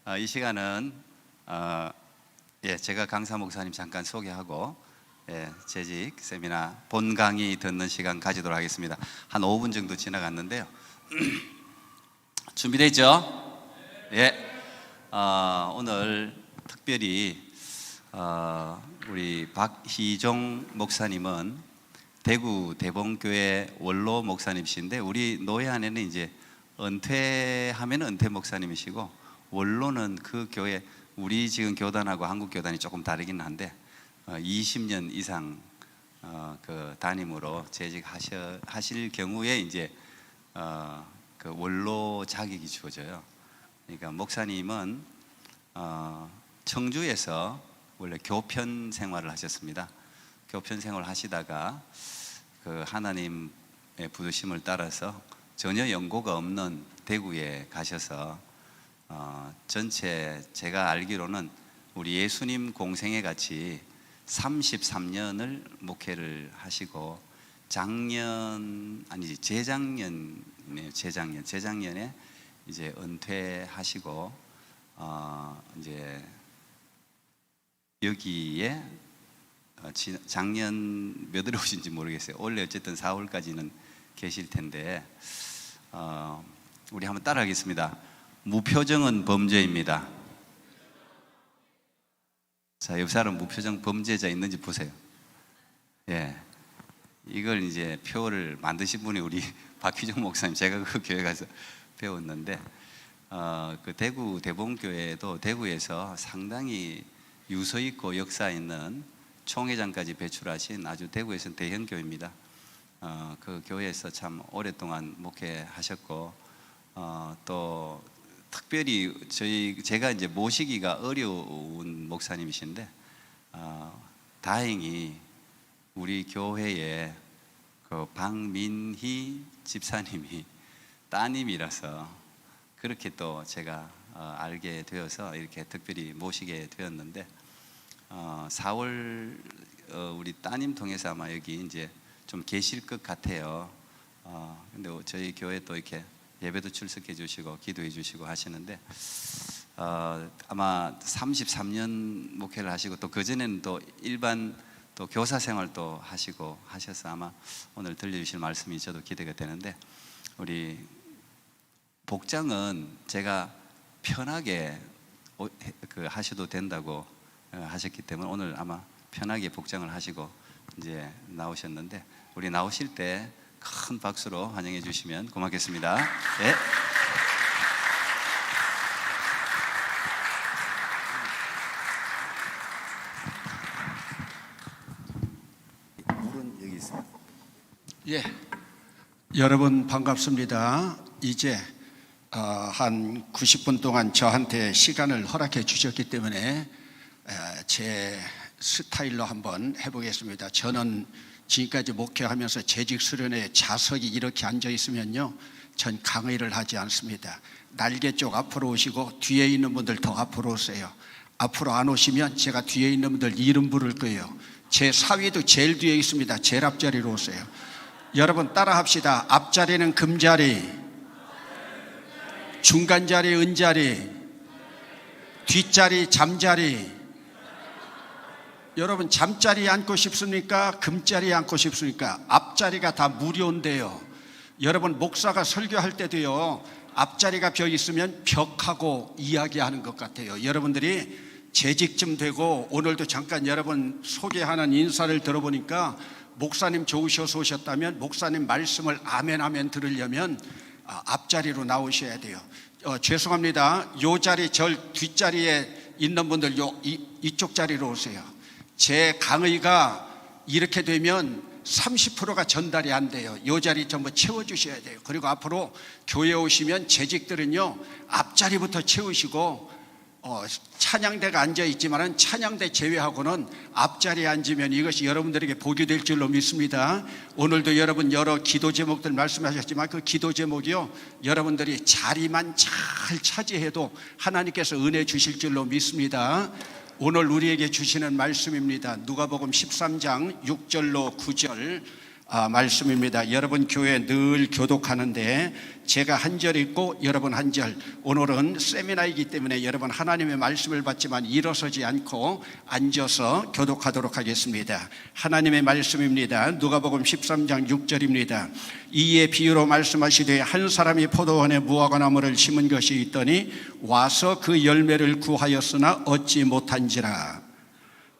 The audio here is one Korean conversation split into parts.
이 시간은 제가 강사 목사님 잠깐 소개하고 재직 세미나 본 강의 듣는 시간 가지도록 하겠습니다. 한 5분 정도 지나갔는데요. 준비되죠? 오늘 특별히 우리 박희종 목사님은 대구 대봉교회 원로 목사님이신데, 우리 노회 안에는 이제 은퇴하면 은퇴 목사님이시고, 원로는 그 교회, 우리 지금 교단하고 한국 교단이 조금 다르긴 한데 20년 이상 그 담임으로 재직하실 경우에 이제 그 원로 자격이 주어져요. 그러니까 목사님은 청주에서 원래 교편 생활을 하셨습니다. 교편 생활을 하시다가 그 하나님의 부르심을 따라서 전혀 연고가 없는 대구에 가셔서 전체 제가 알기로는 우리 예수님 공생애 같이 33년을 목회를 하시고 재작년에 이제 은퇴하시고 이제 여기에 작년 몇 월에 오신지 모르겠어요. 원래 어쨌든 4월까지는 계실 텐데 우리 한번 따라하겠습니다. 무표정은 범죄입니다. 자, 옆 사람 무표정 범죄자 있는지 보세요. 이걸 이제 표를 만드신 분이 우리 박희종 목사님, 제가 그 교회 가서 배웠는데 그 대구 대봉교회도 대구에서 상당히 유서 있고 역사 있는 총회장까지 배출하신 아주 대구에서는 대형 교회입니다. 그 교회에서 참 오랫동안 목회하셨고 또 특별히 제가 이제 모시기가 어려운 목사님이신데 다행히 우리 교회에 그 박민희 집사님이 따님이라서 그렇게 또 제가 알게 되어서 이렇게 특별히 모시게 되었는데 4월 우리 따님 통해서 아마 여기 이제 좀 계실 것 같아요. 근데 저희 교회 또 이렇게 예배도 출석해 주시고 기도해 주시고 하시는데 아마 33년 목회를 하시고 또 그전에는 또 일반 또 교사 생활도 하시고 하셔서 아마 오늘 들려주실 말씀이 저도 기대가 되는데, 우리 복장은 제가 편하게 하셔도 된다고 하셨기 때문에 오늘 아마 편하게 복장을 하시고 이제 나오셨는데, 우리 나오실 때 큰 박수로 환영해 주시면 고맙겠습니다. 물은 여기 있습니다. 여러분 반갑습니다. 이제 한 90분 동안 저한테 시간을 허락해 주셨기 때문에 제 스타일로 한번 해보겠습니다. 저는 지금까지 목회하면서 재직 수련회 좌석이 이렇게 앉아 있으면요, 전 강의를 하지 않습니다. 날개 쪽 앞으로 오시고 뒤에 있는 분들 더 앞으로 오세요. 앞으로 안 오시면 제가 뒤에 있는 분들 이름 부를 거예요. 제 사위도 제일 뒤에 있습니다. 제일 앞자리로 오세요. 여러분 따라 합시다. 앞자리는 금자리, 중간자리 은자리, 뒷자리 잠자리. 여러분 잠자리에 앉고 싶습니까? 금자리에 앉고 싶습니까? 앞자리가 다 무료인데요. 여러분 목사가 설교할 때도요, 앞자리가 벽 있으면 벽하고 이야기하는 것 같아요. 여러분들이 재직좀 되고 오늘도 잠깐 여러분 소개하는 인사를 들어보니까 목사님 좋으셔서 오셨다면 목사님 말씀을 아멘 아멘 들으려면 앞자리로 나오셔야 돼요. 죄송합니다. 요 자리 절 뒷자리에 있는 분들 이쪽 자리로 오세요. 제 강의가 이렇게 되면 30%가 전달이 안 돼요. 이 자리 전부 채워주셔야 돼요. 그리고 앞으로 교회 오시면 재직들은요, 앞자리부터 채우시고 찬양대가 앉아있지만 찬양대 제외하고는 앞자리에 앉으면 이것이 여러분들에게 복이 될 줄로 믿습니다. 오늘도 여러분 여러 기도 제목들 말씀하셨지만 그 기도 제목이요, 여러분들이 자리만 잘 차지해도 하나님께서 은혜 주실 줄로 믿습니다. 오늘 우리에게 주시는 말씀입니다. 누가복음 13장 6절로 9절 말씀입니다. 여러분 교회 늘 교독하는데 제가 한 절 읽고 여러분 한 절. 오늘은 세미나이기 때문에 여러분 하나님의 말씀을 받지만 일어서지 않고 앉아서 교독하도록 하겠습니다. 하나님의 말씀입니다. 누가복음 13장 6절입니다. 이에 비유로 말씀하시되 한 사람이 포도원에 무화과나무를 심은 것이 있더니 와서 그 열매를 구하였으나 얻지 못한지라.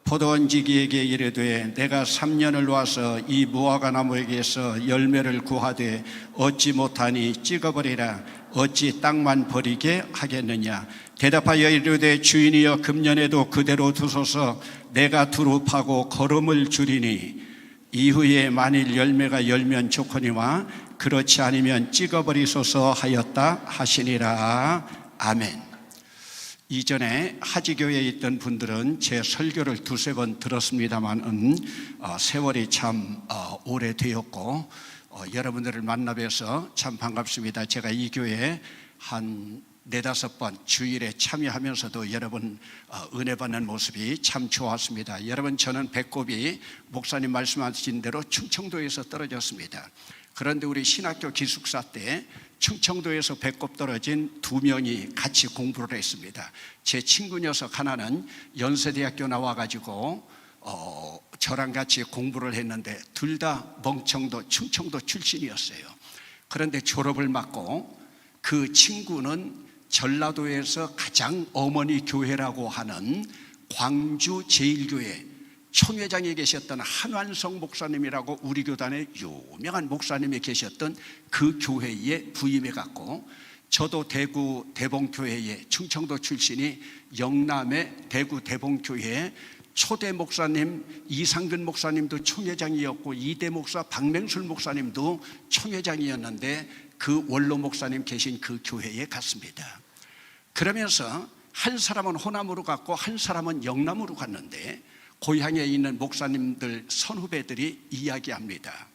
포도원지기에게 이르되 내가 3년을 와서 이 무화과나무에게서 열매를 구하되 얻지 못하니 찍어버리라. 어찌 땅만 버리게 하겠느냐. 대답하여 이르되 주인이여 금년에도 그대로 두소서. 내가 두루 파고 거름을 주리니 이후에 만일 열매가 열면 좋거니와 그렇지 않으면 찍어버리소서 하였다 하시니라. 아멘. 이전에 하지교회에 있던 분들은 제 설교를 두세 번 들었습니다만 세월이 참 오래되었고 여러분들을 만나 뵈서 참 반갑습니다. 제가 이 교회에 한 네다섯 번 주일에 참여하면서도 여러분 은혜 받는 모습이 참 좋았습니다. 여러분 저는 배꼽이 목사님 말씀하신 대로 충청도에서 떨어졌습니다. 그런데 우리 신학교 기숙사 때 충청도에서 배꼽 떨어진 두 명이 같이 공부를 했습니다. 제 친구 녀석 하나는 연세대학교 나와가지고 저랑 같이 공부를 했는데 둘 다 멍청도 충청도 출신이었어요. 그런데 졸업을 맞고 그 친구는 전라도에서 가장 어머니 교회라고 하는 광주 제1교회 총회장에 계셨던 한완성 목사님이라고 우리 교단의 유명한 목사님이 계셨던 그 교회에 부임해 갔고, 저도 대구 대봉교회에 충청도 출신이 영남의 대구 대봉교회에 초대 목사님 이상근 목사님도 총회장이었고 이대 목사 박맹술 목사님도 총회장이었는데 그 원로 목사님 계신 그 교회에 갔습니다. 그러면서 한 사람은 호남으로 갔고 한 사람은 영남으로 갔는데 고향에 있는 목사님들 선후배들이 이야기합니다.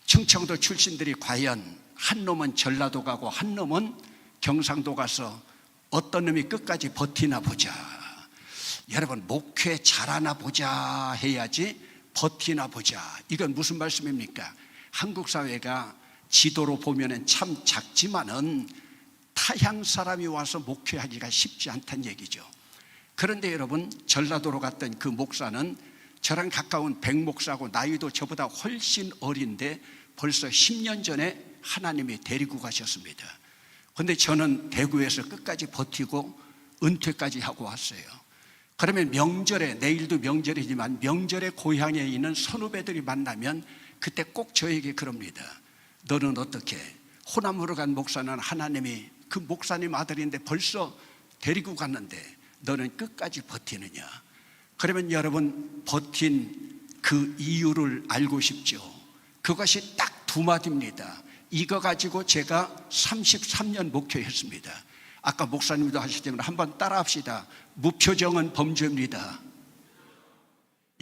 충청도 출신들이 과연 한 놈은 전라도 가고 한 놈은 경상도 가서 어떤 놈이 끝까지 버티나 보자. 여러분 목회 잘하나 보자 해야지 버티나 보자. 이건 무슨 말씀입니까? 한국 사회가 지도로 보면 참 작지만은 타향 사람이 와서 목회하기가 쉽지 않다는 얘기죠. 그런데 여러분 전라도로 갔던 그 목사는 저랑 가까운 백 목사고 나이도 저보다 훨씬 어린데 벌써 10년 전에 하나님이 데리고 가셨습니다. 그런데 저는 대구에서 끝까지 버티고 은퇴까지 하고 왔어요. 그러면 명절에, 내일도 명절이지만 명절에 고향에 있는 선후배들이 만나면 그때 꼭 저에게 그럽니다. 너는 어떻게? 호남으로 간 목사는 하나님이 그 목사님 아들인데 벌써 데리고 갔는데 너는 끝까지 버티느냐? 그러면 여러분 버틴 그 이유를 알고 싶죠? 그것이 딱 두 마디입니다. 이거 가지고 제가 33년 목회했습니다. 아까 목사님도 하시지만 한번 따라 합시다. 무표정은 범죄입니다.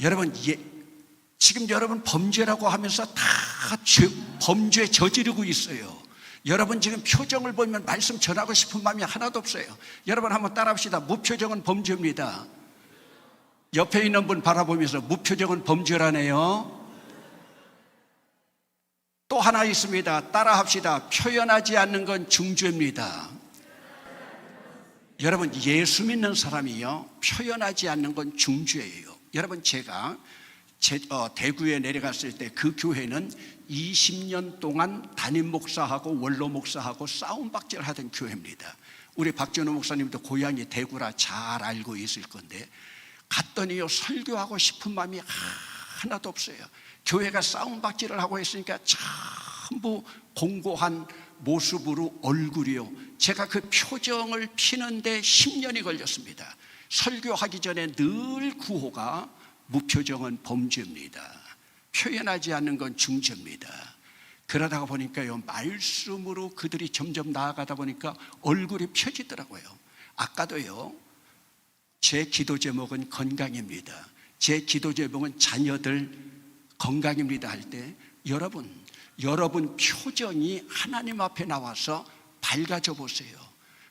여러분 지금 여러분 범죄라고 하면서 다 범죄 저지르고 있어요. 여러분 지금 표정을 보면 말씀 전하고 싶은 마음이 하나도 없어요. 여러분 한번 따라 합시다. 무표정은 범죄입니다. 옆에 있는 분 바라보면서 무표정은 범죄라네요. 또 하나 있습니다. 따라 합시다. 표현하지 않는 건 중죄입니다. 여러분 예수 믿는 사람이요 표현하지 않는 건 중죄예요. 여러분 제가 대구에 내려갔을 때 그 교회는 20년 동안 담임 목사하고 원로 목사하고 싸움박질 하던 교회입니다. 우리 박전우 목사님도 고향이 대구라 잘 알고 있을 건데 갔더니요 설교하고 싶은 마음이 하나도 없어요. 교회가 싸움박질을 하고 있으니까 전부 공고한 모습으로 얼굴이요. 제가 그 표정을 피는데 10년이 걸렸습니다. 설교하기 전에 늘 구호가 무표정은 범죄입니다. 표현하지 않는 건 중죄입니다. 그러다가 보니까요 말씀으로 그들이 점점 나아가다 보니까 얼굴이 펴지더라고요. 아까도요 제 기도 제목은 건강입니다. 제 기도 제목은 자녀들 건강입니다 할 때 여러분 표정이 하나님 앞에 나와서 밝아져 보세요.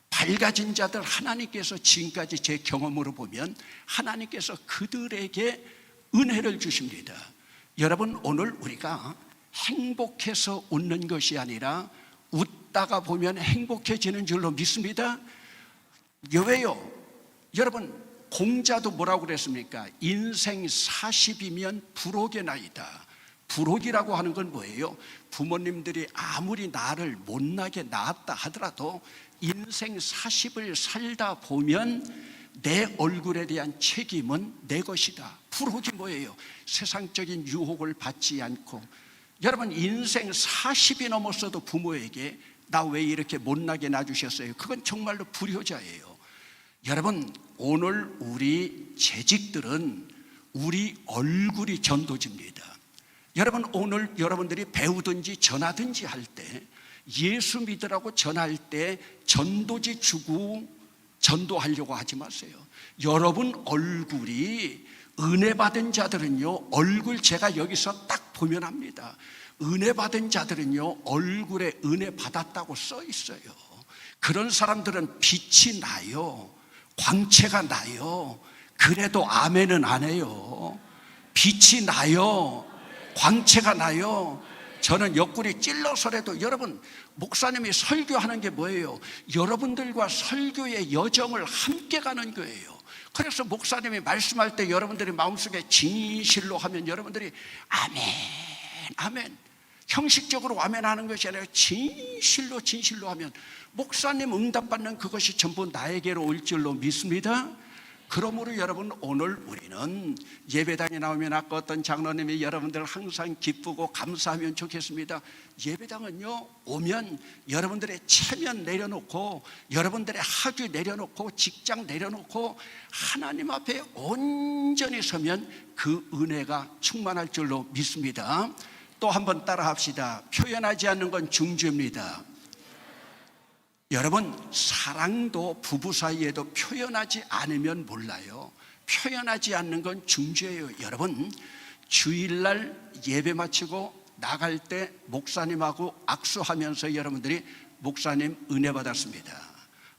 밝아진 자들 하나님께서 지금까지 제 경험으로 보면 하나님께서 그들에게 은혜를 주십니다. 여러분 오늘 우리가 행복해서 웃는 것이 아니라 웃다가 보면 행복해지는 줄로 믿습니다. 왜요? 여러분, 공자도 뭐라고 그랬습니까? 인생 40이면 불혹의 나이다. 불혹이라고 하는 건 뭐예요? 부모님들이 아무리 나를 못나게 낳았다 하더라도 인생 40을 살다 보면 내 얼굴에 대한 책임은 내 것이다. 불혹이 뭐예요? 세상적인 유혹을 받지 않고. 여러분, 인생 40이 넘었어도 부모에게 나 왜 이렇게 못나게 낳아주셨어요? 그건 정말로 불효자예요. 여러분, 오늘 우리 재직들은 우리 얼굴이 전도지입니다. 여러분, 오늘 여러분들이 배우든지 전하든지 할 때, 예수 믿으라고 전할 때 전도지 주고 전도하려고 하지 마세요. 여러분 얼굴이 은혜 받은 자들은요, 얼굴 제가 여기서 딱 보면 합니다. 은혜 받은 자들은요, 얼굴에 은혜 받았다고 써 있어요. 그런 사람들은 빛이 나요. 광채가 나요. 그래도 아멘은 안 해요. 빛이 나요. 광채가 나요. 저는 옆구리 찔러서라도, 여러분, 목사님이 설교하는 게 뭐예요? 여러분들과 설교의 여정을 함께 가는 거예요. 그래서 목사님이 말씀할 때 여러분들이 마음속에 진실로 하면 여러분들이 아멘, 아멘. 형식적으로 아멘 하는 것이 아니라 진실로 하면 목사님 응답받는 그것이 전부 나에게로 올 줄로 믿습니다. 그러므로 여러분, 오늘 우리는 예배당에 나오면 아까 어떤 장로님이 여러분들 항상 기쁘고 감사하면 좋겠습니다. 예배당은요, 오면 여러분들의 체면 내려놓고, 여러분들의 학위 내려놓고, 직장 내려놓고 하나님 앞에 온전히 서면 그 은혜가 충만할 줄로 믿습니다. 또 한번 따라 합시다. 표현하지 않는 건 중죄입니다. 여러분, 사랑도 부부 사이에도 표현하지 않으면 몰라요. 표현하지 않는 건 중죄예요. 여러분, 주일날 예배 마치고 나갈 때 목사님하고 악수하면서 여러분들이 목사님 은혜 받았습니다.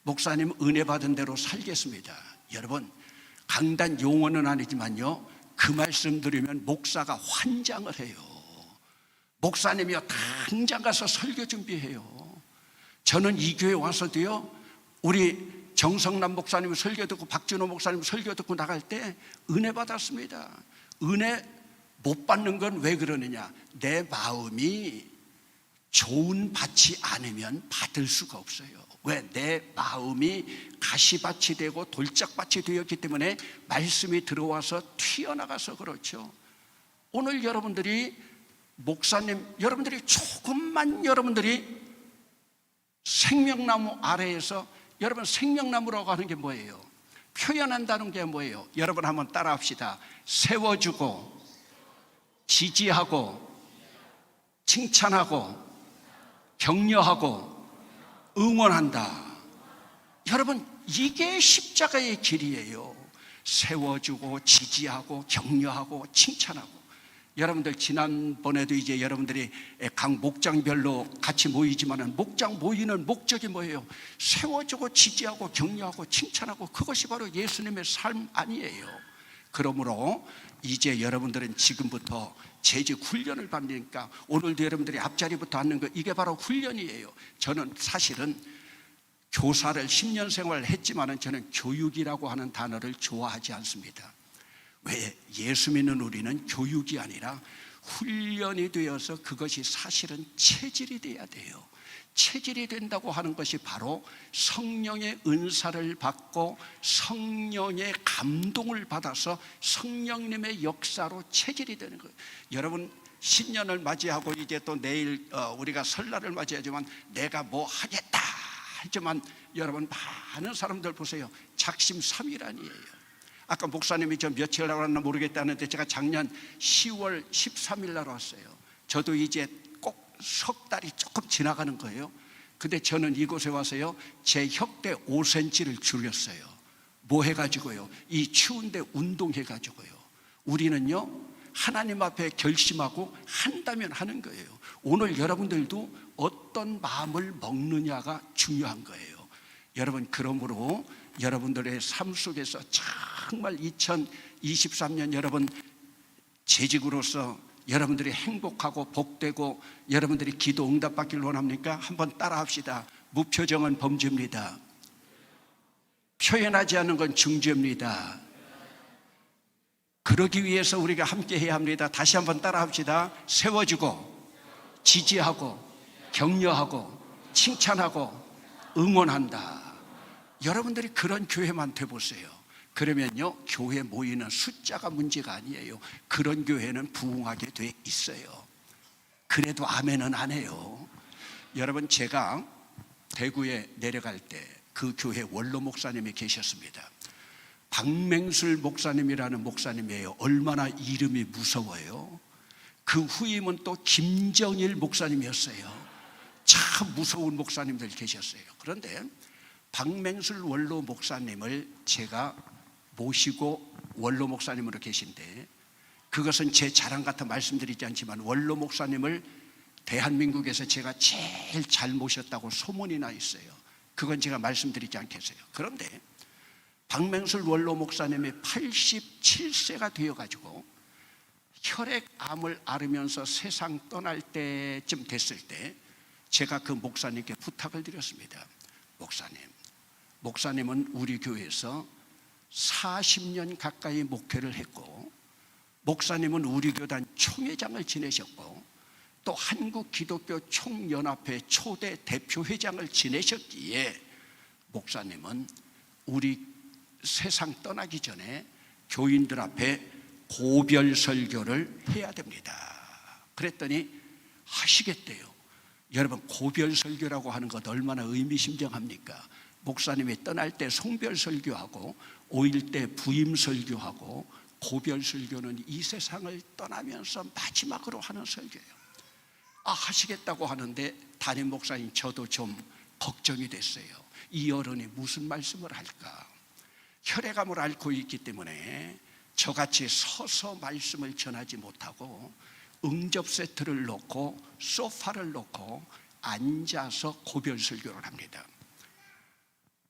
목사님 은혜 받은 대로 살겠습니다. 여러분, 강단 용어는 아니지만요, 그 말씀 들으면 목사가 환장을 해요. 목사님이요, 당장 가서 설교 준비해요. 저는 이 교회 와서도요, 우리 정성남 목사님 설교 듣고 박준호 목사님 설교 듣고 나갈 때 은혜 받았습니다. 은혜 못 받는 건 왜 그러느냐? 내 마음이 좋은 밭이 아니면 받을 수가 없어요. 왜? 내 마음이 가시밭이 되고 돌짝밭이 되었기 때문에 말씀이 들어와서 튀어나가서 그렇죠. 오늘 여러분들이 목사님, 여러분들이 조금만 여러분들이 생명나무 아래에서, 여러분 생명나무라고 하는 게 뭐예요? 표현한다는 게 뭐예요? 여러분 한번 따라 합시다. 세워주고, 지지하고, 칭찬하고, 격려하고, 응원한다. 여러분, 이게 십자가의 길이에요. 세워주고, 지지하고, 격려하고, 칭찬하고. 여러분들 지난번에도 이제 여러분들이 각 목장별로 같이 모이지만은 목장 모이는 목적이 뭐예요? 세워주고 지지하고 격려하고 칭찬하고, 그것이 바로 예수님의 삶 아니에요. 그러므로 이제 여러분들은 지금부터 재직 훈련을 받으니까 오늘도 여러분들이 앞자리부터 앉는 거, 이게 바로 훈련이에요. 저는 사실은 교사를 10년 생활을 했지만은 저는 교육이라고 하는 단어를 좋아하지 않습니다. 왜? 예수 믿는 우리는 교육이 아니라 훈련이 되어서 그것이 사실은 체질이 돼야 돼요. 체질이 된다고 하는 것이 바로 성령의 은사를 받고 성령의 감동을 받아서 성령님의 역사로 체질이 되는 거예요. 여러분, 신년을 맞이하고 이제 또 내일 우리가 설날을 맞이하지만 내가 뭐 하겠다 하지만 여러분, 많은 사람들 보세요. 작심 삼일아니에요. 아까 목사님이 저 며칠 날 왔나 모르겠다는데 제가 작년 10월 13일 날 왔어요. 저도 이제 꼭 석 달이 조금 지나가는 거예요. 근데 저는 이곳에 와서요, 제 혁대 5cm를 줄였어요. 뭐 해가지고요? 이 추운데 운동해가지고요. 우리는요, 하나님 앞에 결심하고 한다면 하는 거예요. 오늘 여러분들도 어떤 마음을 먹느냐가 중요한 거예요. 여러분, 그러므로 여러분들의 삶 속에서 정말 2023년 여러분 재직으로서 여러분들이 행복하고 복되고 여러분들이 기도 응답받기를 원합니까? 한번 따라합시다. 무표정은 범죄입니다. 표현하지 않는 건 중죄입니다. 그러기 위해서 우리가 함께 해야 합니다. 다시 한번 따라합시다. 세워주고 지지하고 격려하고 칭찬하고 응원한다. 여러분들이 그런 교회만 돼보세요. 그러면요, 교회 모이는 숫자가 문제가 아니에요. 그런 교회는 부흥하게 돼 있어요. 그래도 아멘은 안 해요. 여러분, 제가 대구에 내려갈 때 그 교회 원로 목사님이 계셨습니다. 박맹술 목사님이라는 목사님이에요. 얼마나 이름이 무서워요. 그 후임은 또 김정일 목사님이었어요. 참 무서운 목사님들 계셨어요. 그런데 박맹술 원로 목사님을 제가 모시고 원로 목사님으로 계신데, 그것은 제 자랑 같아 말씀드리지 않지만 원로 목사님을 대한민국에서 제가 제일 잘 모셨다고 소문이 나 있어요. 그건 제가 말씀드리지 않겠어요. 그런데 박맹술 원로 목사님이 87세가 되어가지고 혈액암을 앓으면서 세상 떠날 때쯤 됐을 때 제가 그 목사님께 부탁을 드렸습니다. 목사님은 우리 교회에서 40년 가까이 목회를 했고, 목사님은 우리 교단 총회장을 지내셨고, 또 한국기독교 총연합회 초대 대표회장을 지내셨기에 목사님은 우리 세상 떠나기 전에 교인들 앞에 고별 설교를 해야 됩니다. 그랬더니 하시겠대요. 여러분, 고별 설교라고 하는 것 얼마나 의미심장합니까? 목사님이 떠날 때 송별 설교하고 5일 때 부임 설교하고, 고별 설교는 이 세상을 떠나면서 마지막으로 하는 설교예요. 하시겠다고 하는데 담임 목사님 저도 좀 걱정이 됐어요. 이 어른이 무슨 말씀을 할까? 혈액암을 앓고 있기 때문에 저같이 서서 말씀을 전하지 못하고 응접 세트를 놓고 소파를 놓고 앉아서 고별 설교를 합니다.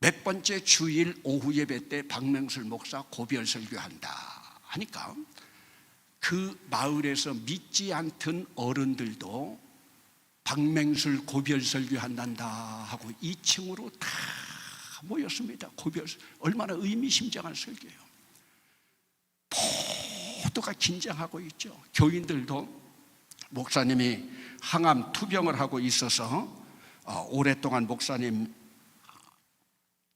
몇 번째 주일 오후 예배 때 박명술 목사 고별 설교한다 하니까 그 마을에서 믿지 않던 어른들도 박맹술 고별 설교한단다 하고 2층으로 다 모였습니다. 고별, 얼마나 의미심장한 설교예요. 모두가 긴장하고 있죠. 교인들도 목사님이 항암 투병을 하고 있어서 오랫동안 목사님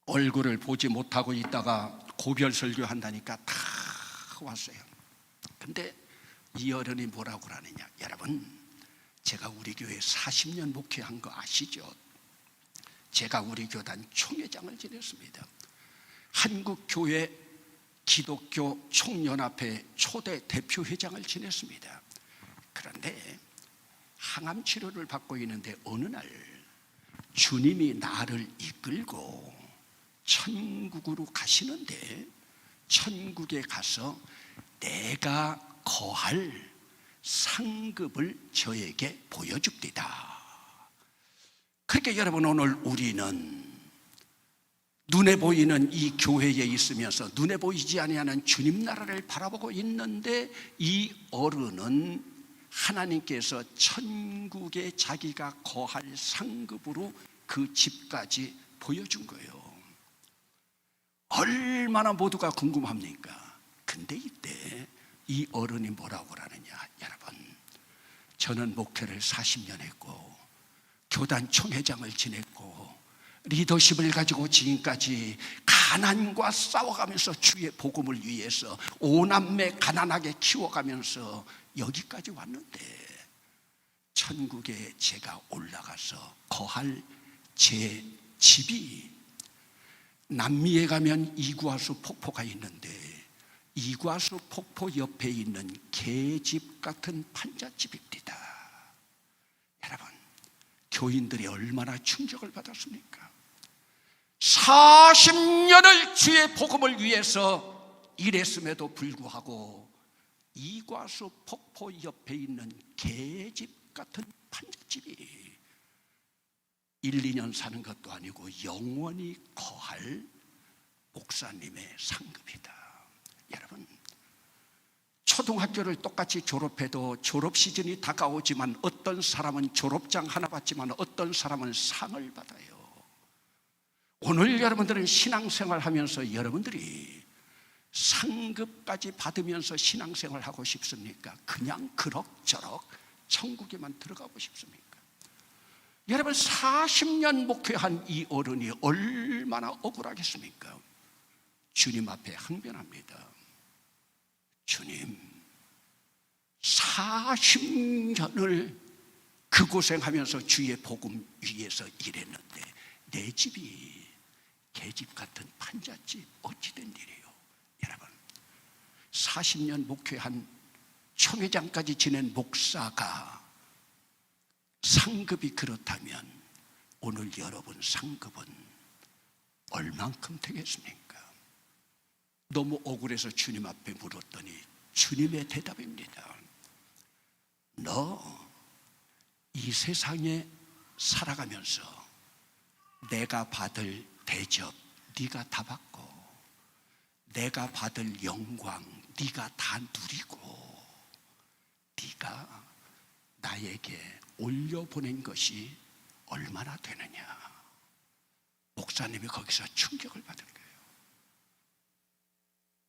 얼굴을 보지 못하고 있다가 고별 설교한다니까 다 왔어요. 근데 이 어른이 뭐라고 그러느냐? 여러분, 제가 우리 교회 40년 목회한 거 아시죠? 제가 우리 교단 총회장을 지냈습니다. 한국교회 기독교 총연합회 초대 대표회장을 지냈습니다. 그런데 항암 치료를 받고 있는데 어느 날 주님이 나를 이끌고 천국으로 가시는데, 천국에 가서 내가 거할 상급을 저에게 보여줍디다. 그러니까 여러분, 오늘 우리는 눈에 보이는 이 교회에 있으면서 눈에 보이지 아니하는 주님 나라를 바라보고 있는데, 이 어른은 하나님께서 천국에 자기가 거할 상급으로 그 집까지 보여준 거예요. 얼마나 모두가 궁금합니까? 근데 이때 이 어른이 뭐라고 그러느냐? 여러분, 저는 목회를 40년 했고 교단 총회장을 지냈고 리더십을 가지고 지금까지 가난과 싸워가면서 주의 복음을 위해서 5남매 가난하게 키워가면서 여기까지 왔는데, 천국에 제가 올라가서 거할 제 집이 남미에 가면 이구아수 폭포가 있는데, 이구아수 폭포 옆에 있는 개집 같은 판잣집입니다. 여러분, 교인들이 얼마나 충격을 받았습니까? 40년을 주의 복음을 위해서 일했음에도 불구하고 이구아수 폭포 옆에 있는 개집 같은 판잣집이 1, 2년 사는 것도 아니고 영원히 거할 목사님의 상급이다. 여러분, 초등학교를 똑같이 졸업해도 졸업 시즌이 다가오지만 어떤 사람은 졸업장 하나 받지만 어떤 사람은 상을 받아요. 오늘 여러분들은 신앙생활 하면서 여러분들이 상급까지 받으면서 신앙생활 하고 싶습니까? 그냥 그럭저럭 천국에만 들어가고 싶습니까? 여러분 40년 목회한 이 어른이 얼마나 억울하겠습니까? 주님 앞에 항변합니다. 주님, 40년을 그 고생하면서 주의 복음 위해서 일했는데 내 집이 개집 같은 판잣집 어찌 된 일이에요? 여러분 40년 목회한 총회장까지 지낸 목사가 상급이 그렇다면 오늘 여러분 상급은 얼만큼 되겠습니까? 너무 억울해서 주님 앞에 물었더니 주님의 대답입니다. 너 이 세상에 살아가면서 내가 받을 대접 네가 다 받고 내가 받을 영광 네가 다 누리고 네가 나에게 올려보낸 것이 얼마나 되느냐. 목사님이 거기서 충격을 받은 거예요.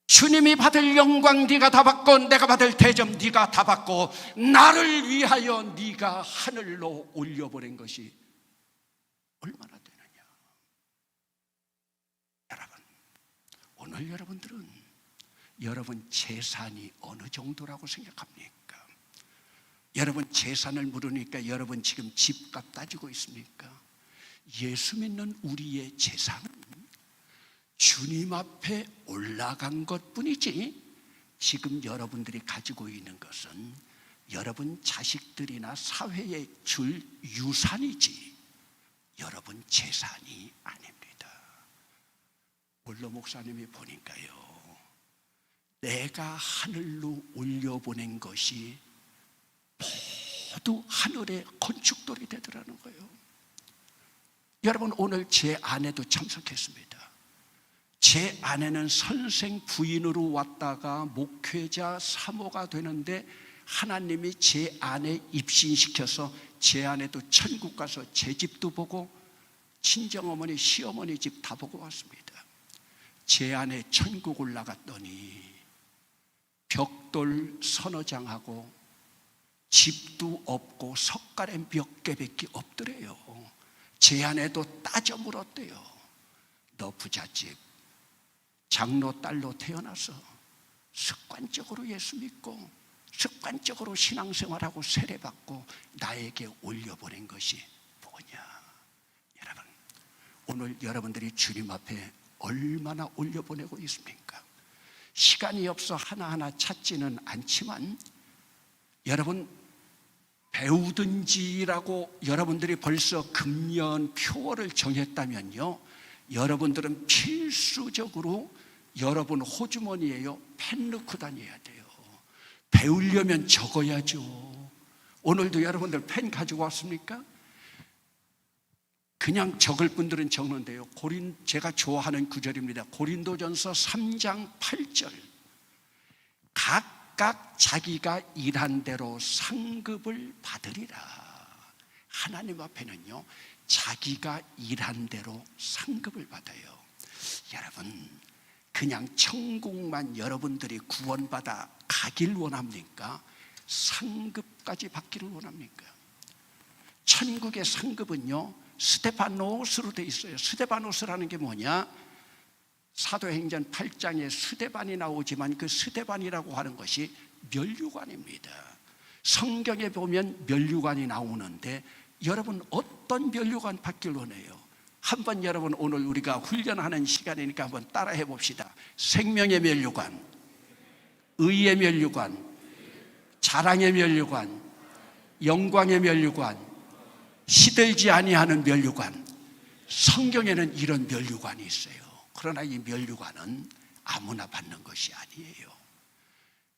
주님이 받을 영광 네가 다 받고 내가 받을 대접 네가 다 받고 나를 위하여 네가 하늘로 올려보낸 것이 얼마나 되느냐. 여러분 오늘 여러분들은 여러분 재산이 어느 정도라고 생각합니까? 여러분 재산을 물으니까 여러분 지금 집값 따지고 있습니까? 예수 믿는 우리의 재산은 주님 앞에 올라간 것뿐이지 지금 여러분들이 가지고 있는 것은 여러분 자식들이나 사회에 줄 유산이지 여러분 재산이 아닙니다. 원로 목사님이 보니까요, 내가 하늘로 올려보낸 것이 모두 하늘의 건축돌이 되더라는 거예요. 여러분 오늘 제 아내도 참석했습니다. 제 아내는 선생 부인으로 왔다가 목회자 사모가 되는데 하나님이 제 아내 입신시켜서 제 아내도 천국 가서 제 집도 보고 친정어머니 시어머니 집 다 보고 왔습니다. 제 아내 천국 올라갔더니 벽돌 서너 장하고 집도 없고 석가래 몇 개밖에 없더래요. 제 아내도 따져 물었대요. 너 부잣집 장로 딸로 태어나서 습관적으로 예수 믿고 습관적으로 신앙생활하고 세례받고 나에게 올려보낸 것이 뭐냐. 여러분 오늘 여러분들이 주님 앞에 얼마나 올려보내고 있습니까? 시간이 없어 하나하나 찾지는 않지만 여러분 배우든지라고 여러분들이 벌써 금년 표어를 정했다면요, 여러분들은 필수적으로 여러분 호주머니에요 펜 넣고 다녀야 돼요. 배우려면 적어야죠. 오늘도 여러분들 펜 가지고 왔습니까? 그냥 적을 분들은 적는데요, 제가 좋아하는 구절입니다. 고린도전서 3장 8절 각각 자기가 일한 대로 상급을 받으리라. 하나님 앞에는요 자기가 일한 대로 상급을 받아요. 여러분 그냥 천국만 여러분들이 구원받아 가길 원합니까? 상급까지 받기를 원합니까? 천국의 상급은요 스데파노스로 돼 있어요. 스데파노스라는 게 뭐냐? 사도행전 8장에 스데반이 나오지만 그 스데반이라고 하는 것이 면류관입니다. 성경에 보면 면류관이 나오는데 여러분 어떤 면류관 받길 원해요? 한번 여러분 오늘 우리가 훈련하는 시간이니까 한번 따라해 봅시다. 생명의 면류관, 의의 면류관, 자랑의 면류관, 영광의 면류관, 시들지 아니하는 면류관. 성경에는 이런 면류관이 있어요. 그러나 이 면류관은 아무나 받는 것이 아니에요.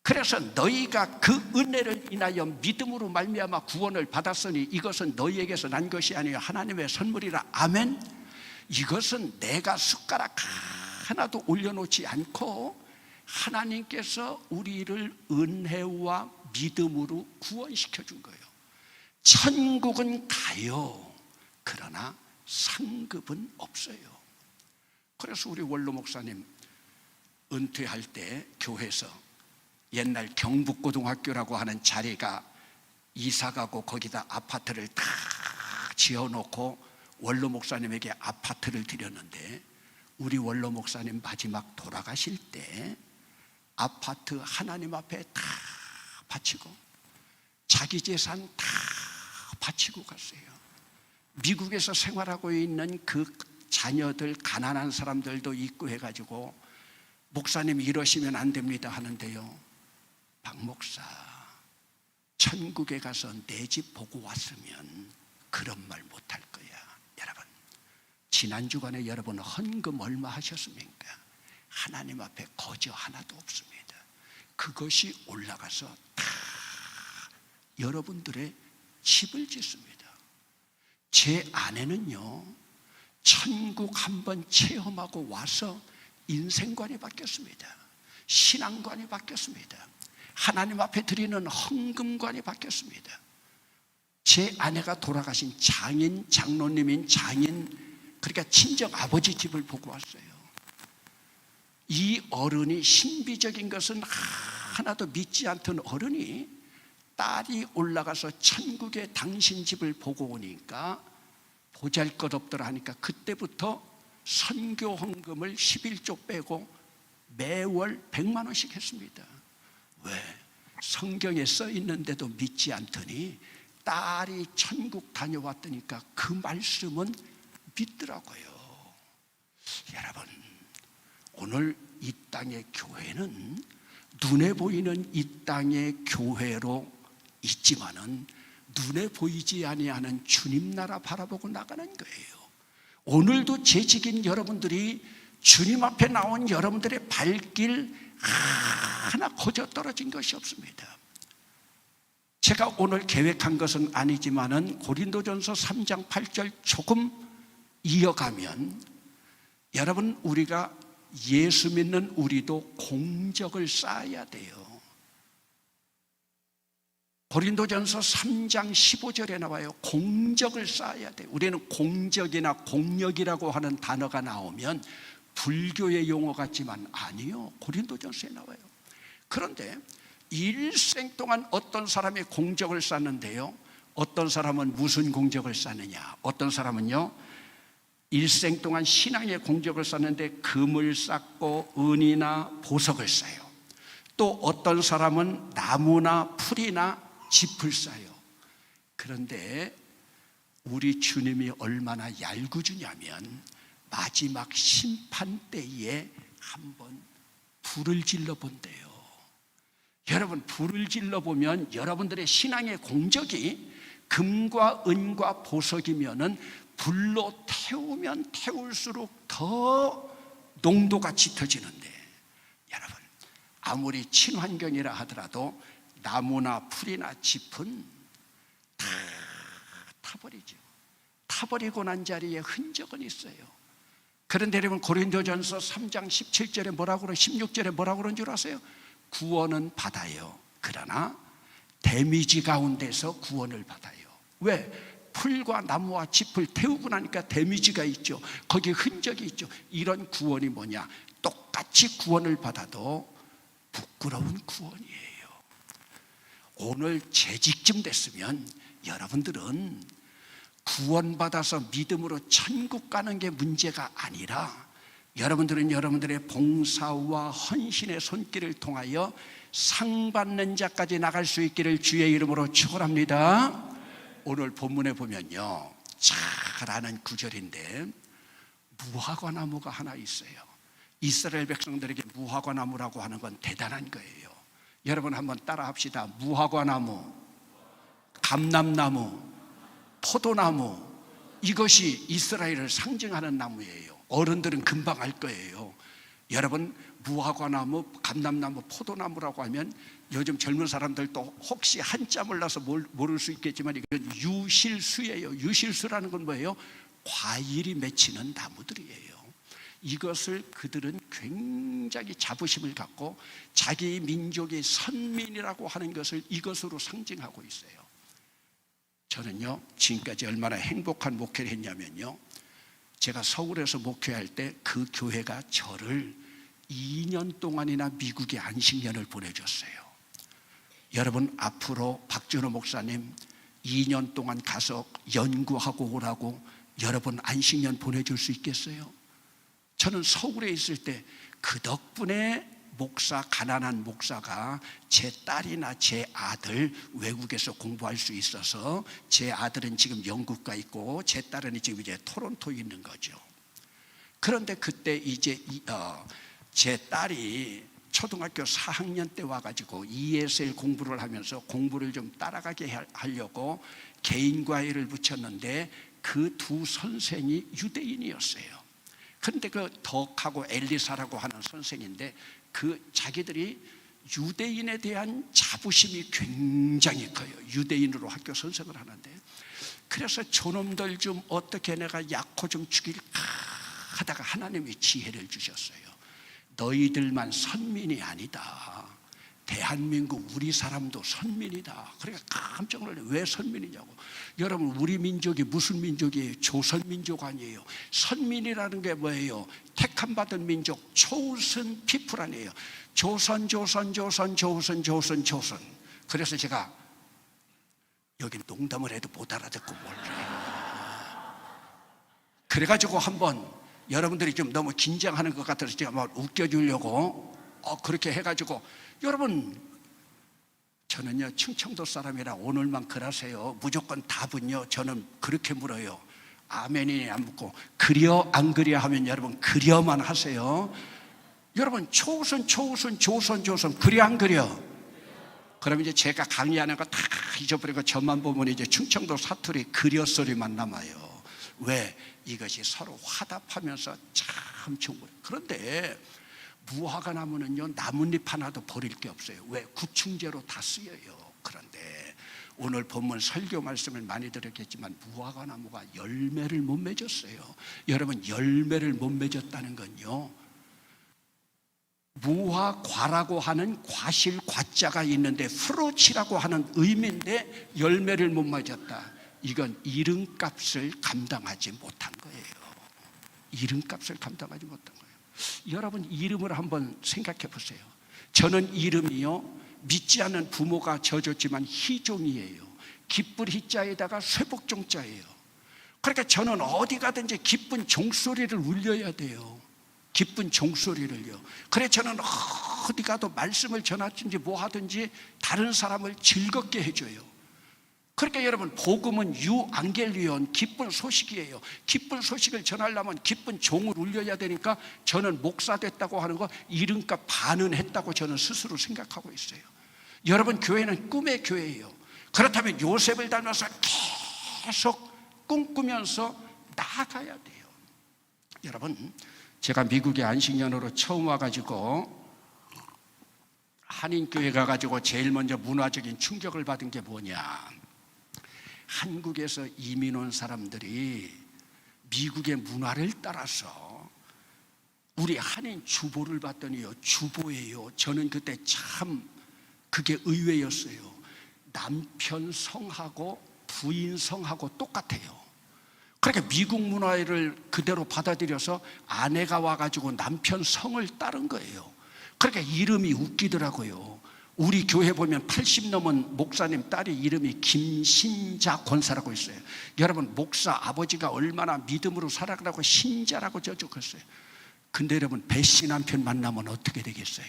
그래서 너희가 그 은혜를 인하여 믿음으로 말미암아 구원을 받았으니 이것은 너희에게서 난 것이 아니요 하나님의 선물이라. 아멘. 이것은 내가 숟가락 하나도 올려놓지 않고 하나님께서 우리를 은혜와 믿음으로 구원시켜 준 거예요. 천국은 가요. 그러나 상급은 없어요. 그래서 우리 원로 목사님 은퇴할 때 교회에서 옛날 경북고등학교라고 하는 자리가 이사가고 거기다 아파트를 다 지어놓고 원로 목사님에게 아파트를 드렸는데, 우리 원로 목사님 마지막 돌아가실 때 아파트 하나님 앞에 다 바치고 자기 재산 다 바치고 갔어요. 미국에서 생활하고 있는 그 자녀들, 가난한 사람들도 있고 해가지고 목사님 이러시면 안 됩니다 하는데요, 박 목사 천국에 가서 내 집 보고 왔으면 그런 말 못할 거야. 여러분, 지난 주간에 여러분 헌금 얼마 하셨습니까? 하나님 앞에 거저 하나도 없습니다. 그것이 올라가서 다 여러분들의 집을 짓습니다. 제 아내는요, 천국 한번 체험하고 와서 인생관이 바뀌었습니다. 신앙관이 바뀌었습니다. 하나님 앞에 드리는 헌금관이 바뀌었습니다. 제 아내가 돌아가신 장인, 장로님인 장인, 그러니까 친정 아버지 집을 보고 왔어요. 이 어른이, 신비적인 것은 하나도 믿지 않던 어른이 딸이 올라가서 천국에 당신 집을 보고 오니까 보잘것없더라 하니까 그때부터 선교 헌금을 11조 빼고 매월 100만 원씩 했습니다. 왜? 성경에 써 있는데도 믿지 않더니 딸이 천국 다녀왔다니까 그 말씀은 믿더라고요. 여러분, 오늘 이 땅의 교회는 눈에 보이는 이 땅의 교회로 있지만은 눈에 보이지 아니하는 주님 나라 바라보고 나가는 거예요. 오늘도 재직인 여러분들이 주님 앞에 나온 여러분들의 발길 하나 거저 떨어진 것이 없습니다. 제가 오늘 계획한 것은 아니지만은 고린도전서 3장 8절 조금 이어가면, 여러분, 우리가 예수 믿는 우리도 공적을 쌓아야 돼요. 고린도전서 3장 15절에 나와요. 공적을 쌓아야 돼요. 우리는 공적이나 공력이라고 하는 단어가 나오면 불교의 용어 같지만 아니요, 고린도전서에 나와요. 그런데 일생 동안 어떤 사람이 공적을 쌓는데요, 어떤 사람은 무슨 공적을 쌓느냐, 어떤 사람은요 일생 동안 신앙의 공적을 쌓는데 금을 쌓고 은이나 보석을 쌓아요. 또 어떤 사람은 나무나 풀이나 짚을 쌓아요. 그런데 우리 주님이 얼마나 얄궂으냐면 마지막 심판 때에 한번 불을 질러 본대요. 여러분, 불을 질러 보면 여러분들의 신앙의 공적이 금과 은과 보석이면은 불로 태우면 태울수록 더 농도가 짙어지는데, 여러분, 아무리 친환경이라 하더라도 나무나 풀이나 짚은 다 타버리죠. 타버리고 난 자리에 흔적은 있어요. 그런데 여러분, 고린도전서 3장 17절에 뭐라고 그러, 16절에 뭐라고 그런 줄 아세요? 구원은 받아요. 그러나 데미지 가운데서 구원을 받아요. 왜? 풀과 나무와 짚을 태우고 나니까 데미지가 있죠. 거기 흔적이 있죠. 이런 구원이 뭐냐? 똑같이 구원을 받아도 부끄러운 구원이에요. 오늘 재직쯤 됐으면 여러분들은 구원받아서 믿음으로 천국 가는 게 문제가 아니라, 여러분들은 여러분들의 봉사와 헌신의 손길을 통하여 상 받는 자까지 나갈 수 있기를 주의 이름으로 축원합니다. 오늘 본문에 보면요, 잘 아는 구절인데 무화과 나무가 하나 있어요. 이스라엘 백성들에게 무화과 나무라고 하는 건 대단한 거예요. 여러분 한번 따라 합시다. 무화과 나무, 감람나무, 포도나무, 이것이 이스라엘을 상징하는 나무예요. 어른들은 금방 알 거예요. 여러분, 무화과나무, 감람나무, 포도나무라고 하면 요즘 젊은 사람들도 혹시 한자 몰라서 모를 수 있겠지만 이건 유실수예요. 유실수라는 건 뭐예요? 과일이 맺히는 나무들이에요. 이것을 그들은 굉장히 자부심을 갖고 자기 민족의 선민이라고 하는 것을 이것으로 상징하고 있어요. 저는요, 지금까지 얼마나 행복한 목회를 했냐면요, 제가 서울에서 목회할 때 그 교회가 저를 2년 동안이나 미국에 안식년을 보내줬어요. 여러분, 앞으로 박준호 목사님 2년 동안 가서 연구하고 오라고 여러분 안식년 보내줄 수 있겠어요? 저는 서울에 있을 때 그 덕분에 가난한 목사가 제 딸이나 제 아들 외국에서 공부할 수 있어서, 제 아들은 지금 영국 가 있고 제 딸은 지금 이제 토론토에 있는 거죠. 그런데 그때 이제 제 딸이 초등학교 4학년 때 와가지고 ESL 공부를 하면서 공부를 좀 따라가게 하려고 개인과외를 붙였는데 그 두 선생이 유대인이었어요. 그런데 그 덕하고 엘리사라고 하는 선생인데 그 자기들이 유대인에 대한 자부심이 굉장히 커요. 유대인으로 학교 선생을 하는데, 그래서 저놈들 좀 어떻게 내가 약호 좀 죽일까 하다가 하나님이 지혜를 주셨어요. 너희들만 선민이 아니다. 대한민국 우리 사람도 선민이다. 그러니까 깜짝 놀라요. 왜 선민이냐고. 여러분, 우리 민족이 무슨 민족이에요? 조선민족 아니에요. 선민이라는 게 뭐예요? 택함받은 민족, chosen people 아니에요. 조선. 그래서 제가 여기 농담을 해도 못 알아듣고 몰라요. 그래가지고 한번 여러분들이 좀 너무 긴장하는 것 같아서 제가 막 웃겨주려고 그렇게 해가지고, 여러분, 저는요 충청도 사람이라 오늘만 그러세요. 무조건 답은요 저는 그렇게 물어요. 아멘이 안 묻고 그려 안 그려 하면 여러분 그려만 하세요. 여러분, 조선 그려 안 그려? 그럼 이제 제가 강의하는 거 다 잊어버리고 저만 보면 이제 충청도 사투리 그려 소리만 남아요. 왜? 이것이 서로 화답하면서 참 좋은 거예요. 그런데 무화과 나무는요 나뭇잎 하나도 버릴 게 없어요. 왜? 구충제로 다 쓰여요. 그런데 오늘 본문 설교 말씀을 많이 들었겠지만 무화과 나무가 열매를 못 맺었어요. 여러분, 열매를 못 맺었다는 건요, 무화과라고 하는 과실 과자가 있는데 프루치라고 하는 의미인데 열매를 못 맺었다. 이건 이름값을 감당하지 못한 거예요. 이름값을 감당하지 못한 거예요. 여러분, 이름을 한번 생각해 보세요. 저는 이름이요 믿지 않는 부모가 져줬지만 희종이에요. 기쁠 희자에다가 쇠복종자예요. 그러니까 저는 어디 가든지 기쁜 종소리를 울려야 돼요. 기쁜 종소리를요. 그래 저는 어디 가도 말씀을 전하든지 뭐 하든지 다른 사람을 즐겁게 해줘요. 그러니까 여러분, 복음은 유앙겔리온, 기쁜 소식이에요. 기쁜 소식을 전하려면 기쁜 종을 울려야 되니까 저는 목사 됐다고 하는 거 이름값 반은 했다고 저는 스스로 생각하고 있어요. 여러분, 교회는 꿈의 교회예요. 그렇다면 요셉을 닮아서 계속 꿈꾸면서 나아가야 돼요. 여러분, 제가 미국에 안식년으로 처음 와가지고 한인교회 가가지고 제일 먼저 문화적인 충격을 받은 게 뭐냐, 한국에서 이민 온 사람들이 미국의 문화를 따라서 우리 한인 주보를 봤더니요, 주보예요. 저는 그때 참 그게 의외였어요. 남편 성하고 부인 성하고 똑같아요. 그러니까 미국 문화를 그대로 받아들여서 아내가 와가지고 남편 성을 따른 거예요. 그러니까 이름이 웃기더라고요. 우리 교회 보면 80 넘은 목사님 딸이 이름이 김신자 권사라고 있어요. 여러분, 목사 아버지가 얼마나 믿음으로 살아가라고 신자라고 적었어요. 근데 여러분, 배신 남편 만나면 어떻게 되겠어요?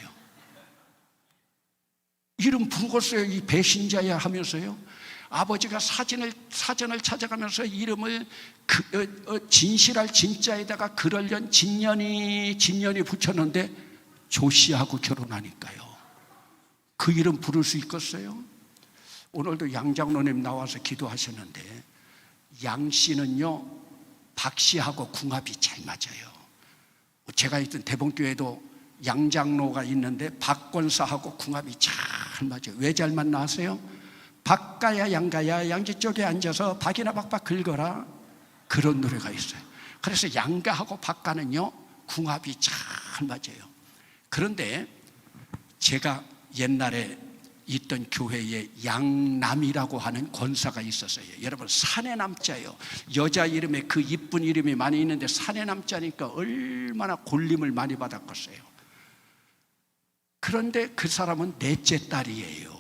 이름 부르겠어요. 이 배신자야 하면서요. 아버지가 사전을 찾아가면서 이름을 진실할 진자에다가 그러련 진년이 붙였는데 조씨하고 결혼하니까요. 그 이름 부를 수 있겠어요? 오늘도 양 장로님 나와서 기도하셨는데, 양 씨는요 박 씨하고 궁합이 잘 맞아요. 제가 있던 대봉교회도 양 장로가 있는데 박 권사하고 궁합이 잘 맞아요. 왜 잘 맞나 아세요? 박가야 양가야 양지 쪽에 앉아서 박이나 박박 긁어라, 그런 노래가 있어요. 그래서 양가하고 박가는요 궁합이 잘 맞아요. 그런데 제가 옛날에 있던 교회에 양남이라고 하는 권사가 있었어요. 여러분, 산의 남자예요. 여자 이름에 그 이쁜 이름이 많이 있는데 산의 남자니까 얼마나 골림을 많이 받았겠어요. 그런데 그 사람은 넷째 딸이에요.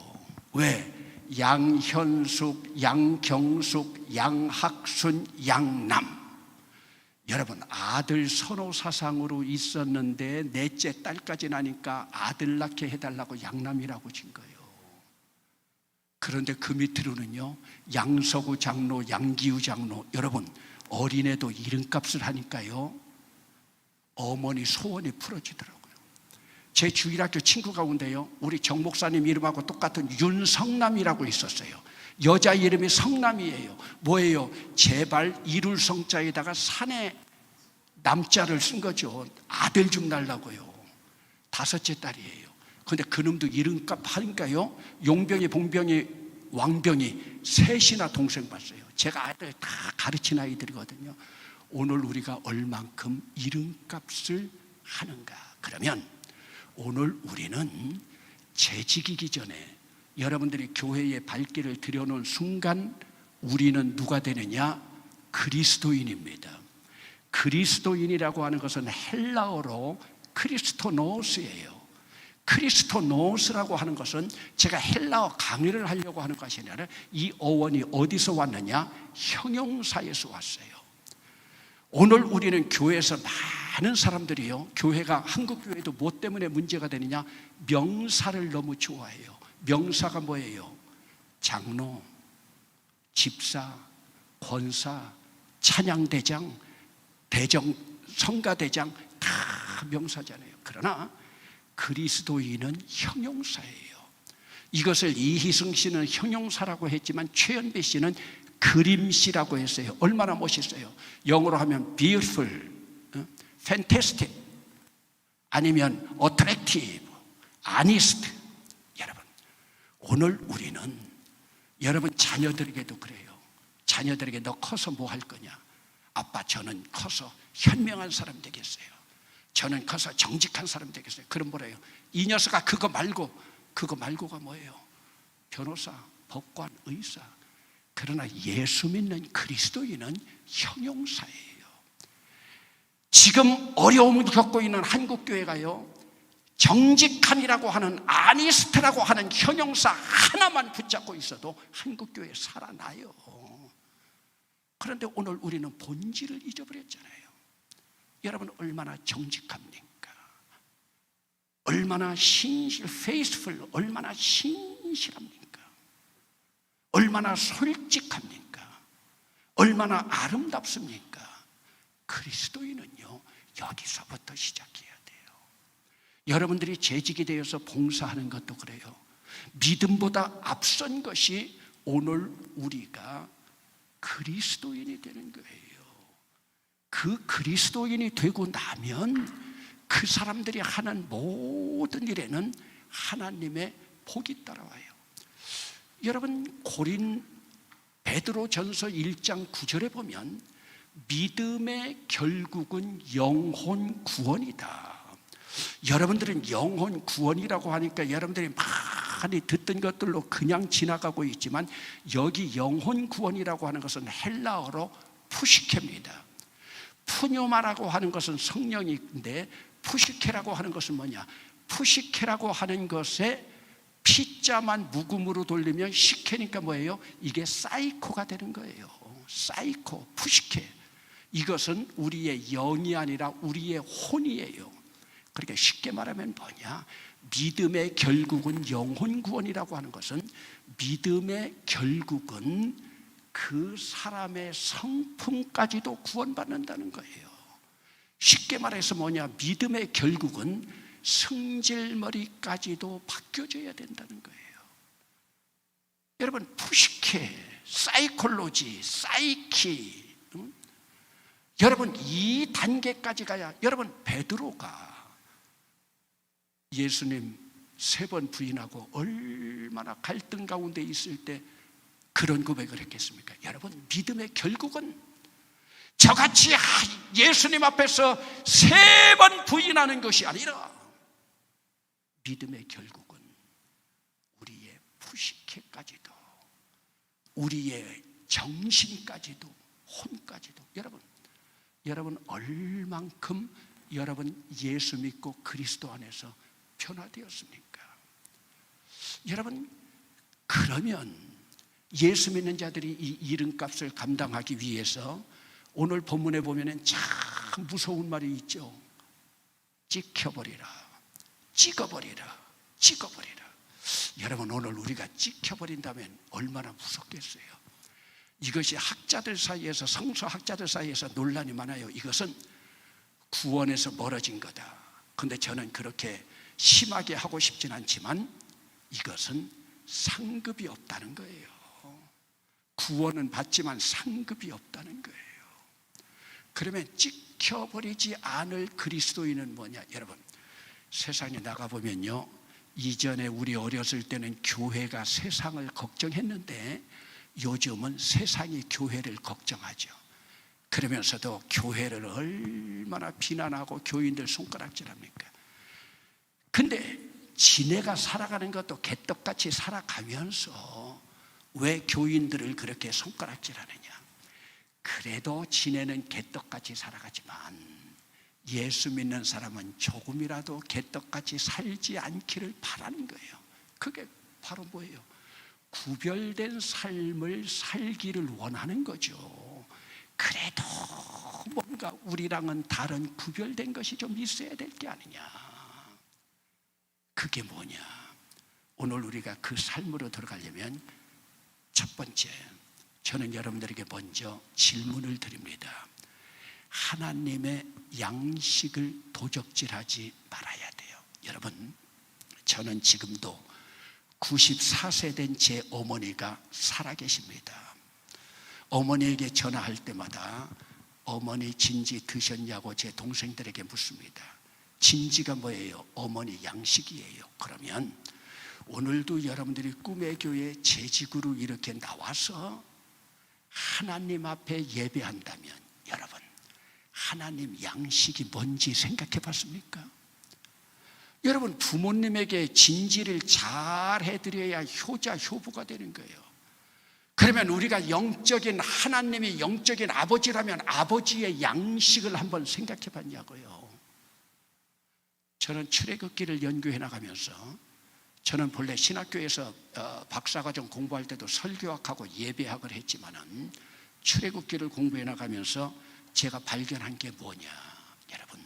왜? 양현숙, 양경숙, 양학순, 양남. 여러분, 아들 선호 사상으로 있었는데 넷째 딸까지 나니까 아들 낳게 해달라고 양남이라고 진 거예요. 그런데 그 밑으로는요, 양서구 장로, 양기우 장로. 여러분, 어린애도 이름값을 하니까요, 어머니 소원이 풀어지더라고요. 제 주일학교 친구 가운데요, 우리 정 목사님 이름하고 똑같은 윤성남이라고 있었어요. 여자 이름이 성남이에요. 뭐예요? 제발 이룰 성자에다가 산에 남자를 쓴 거죠. 아들 좀 달라고요. 다섯째 딸이에요. 근데 그놈도 이름값 하니까요, 용병이, 봉병이, 왕병이 셋이나 동생 봤어요. 제가 아이들 다 가르친 아이들이거든요. 오늘 우리가 얼만큼 이름값을 하는가? 그러면 오늘 우리는 재직이기 전에 여러분들이 교회에 발길을 들여놓은 순간 우리는 누가 되느냐? 그리스도인입니다. 그리스도인이라고 하는 것은 헬라어로 크리스토노스예요. 크리스토노스라고 하는 것은 제가 헬라어 강의를 하려고 하는 것이 아니라 이 어원이 어디서 왔느냐? 형용사에서 왔어요. 오늘 우리는 교회에서 많은 사람들이요, 교회가, 한국 교회도 뭐 때문에 문제가 되느냐? 명사를 너무 좋아해요. 명사가 뭐예요? 장로, 집사, 권사, 찬양대장, 대정, 성가대장, 다 명사잖아요. 그러나 그리스도인은 형용사예요. 이것을 이희승 씨는 형용사라고 했지만 최연배 씨는 그림씨라고 했어요. 얼마나 멋있어요. 영어로 하면 beautiful, fantastic, 아니면 attractive, honest. 여러분, 오늘 우리는 여러분 자녀들에게도 그래요. 자녀들에게 너 커서 뭐 할 거냐? 아빠, 저는 커서 현명한 사람 되겠어요. 저는 커서 정직한 사람 되겠어요. 그럼 뭐래요? 이 녀석아, 그거 말고가 뭐예요? 변호사, 법관, 의사. 그러나 예수 믿는 그리스도인은 형용사예요. 지금 어려움을 겪고 있는 한국교회가요, 정직한이라고 하는, 아니스트라고 하는 형용사 하나만 붙잡고 있어도 한국교회 살아나요. 그런데 오늘 우리는 본질을 잊어버렸잖아요. 여러분, 얼마나 정직합니까? 얼마나 faithful, 얼마나 신실합니까? 얼마나 솔직합니까? 얼마나 아름답습니까? 그리스도인은요, 여기서부터 시작해야 돼요. 여러분들이 재직이 되어서 봉사하는 것도 그래요. 믿음보다 앞선 것이 오늘 우리가 그리스도인이 되는 거예요. 그 그리스도인이 되고 나면 그 사람들이 하는 모든 일에는 하나님의 복이 따라와요. 여러분, 베드로전서 1장 9절에 보면 믿음의 결국은 영혼 구원이다. 여러분들은 영혼 구원이라고 하니까 여러분들이 많이 듣던 것들로 그냥 지나가고 있지만, 여기 영혼 구원이라고 하는 것은 헬라어로 푸시케입니다. 푸뇨마라고 하는 것은 성령인데, 푸시케라고 하는 것은 뭐냐? 푸시케라고 하는 것에 피자만 묵음으로 돌리면 시케니까 뭐예요? 이게 사이코가 되는 거예요. 사이코, 푸시케. 이것은 우리의 영이 아니라 우리의 혼이에요. 그러니까 쉽게 말하면 뭐냐? 믿음의 결국은 영혼 구원이라고 하는 것은 믿음의 결국은 그 사람의 성품까지도 구원받는다는 거예요. 쉽게 말해서 뭐냐? 믿음의 결국은 승질머리까지도 바뀌어져야 된다는 거예요. 여러분, 푸시케, 사이콜로지, 사이키, 여러분 이 단계까지 가야. 여러분, 베드로가 예수님 3번 부인하고 얼마나 갈등 가운데 있을 때 그런 고백을 했겠습니까? 여러분, 믿음의 결국은 저같이 예수님 앞에서 3번 부인하는 것이 아니라 믿음의 결국은 우리의 푸시케까지도, 우리의 정신까지도, 혼까지도. 여러분 얼만큼 여러분 예수 믿고 그리스도 안에서 변화되었습니까? 여러분, 그러면 예수 믿는 자들이 이 이름값을 감당하기 위해서 오늘 본문에 보면은 참 무서운 말이 있죠. 찍혀버리라, 찍어버리라, 찍어버리라. 여러분, 오늘 우리가 찍혀버린다면 얼마나 무섭겠어요. 이것이 학자들 사이에서, 성서학자들 사이에서 논란이 많아요. 이것은 구원에서 멀어진 거다. 근데 저는 그렇게 심하게 하고 싶진 않지만 이것은 상급이 없다는 거예요. 구원은 받지만 상급이 없다는 거예요. 그러면 찍혀버리지 않을 그리스도인은 뭐냐? 여러분, 세상에 나가보면요, 이전에 우리 어렸을 때는 교회가 세상을 걱정했는데 요즘은 세상이 교회를 걱정하죠. 그러면서도 교회를 얼마나 비난하고 교인들 손가락질합니까? 근데 지네가 살아가는 것도 개떡같이 살아가면서 왜 교인들을 그렇게 손가락질하느냐? 그래도 지네는 개떡같이 살아가지만 예수 믿는 사람은 조금이라도 개떡같이 살지 않기를 바라는 거예요. 그게 바로 뭐예요? 구별된 삶을 살기를 원하는 거죠. 그래도 뭔가 우리랑은 다른 구별된 것이 좀 있어야 될 게 아니냐. 그게 뭐냐? 오늘 우리가 그 삶으로 들어가려면 첫 번째, 저는 여러분들에게 먼저 질문을 드립니다. 하나님의 양식을 도적질하지 말아야 돼요. 여러분, 저는 지금도 94세 된 제 어머니가 살아계십니다. 어머니에게 전화할 때마다 어머니 진지 드셨냐고 제 동생들에게 묻습니다. 진지가 뭐예요? 어머니 양식이에요. 그러면 오늘도 여러분들이 꿈의 교회 재직으로 이렇게 나와서 하나님 앞에 예배한다면 여러분, 하나님 양식이 뭔지 생각해 봤습니까? 여러분, 부모님에게 진지를 잘 해드려야 효자, 효부가 되는 거예요. 그러면 우리가 영적인, 하나님이 영적인 아버지라면 아버지의 양식을 한번 생각해 봤냐고요. 저는 출애굽기를 연구해 나가면서, 저는 본래 신학교에서 박사과정 공부할 때도 설교학하고 예배학을 했지만은 출애굽기를 공부해 나가면서 제가 발견한 게 뭐냐? 여러분,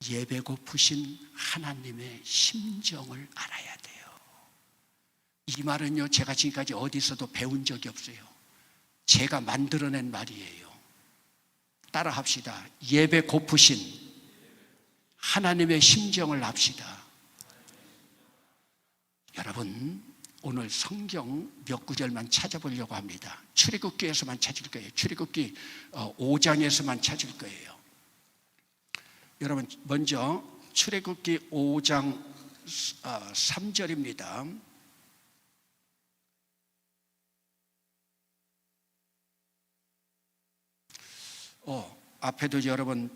예배 고프신 하나님의 심정을 알아야 돼요. 이 말은요, 제가 지금까지 어디서도 배운 적이 없어요. 제가 만들어낸 말이에요. 따라 합시다. 예배 고프신 하나님의 심정을 합시다. 여러분, 오늘 성경 몇 구절만 찾아보려고 합니다. 출애굽기에서만 찾을 거예요. 출애굽기 5장에서만 찾을 거예요. 여러분, 먼저 출애굽기 5장 3절입니다. 앞에도 여러분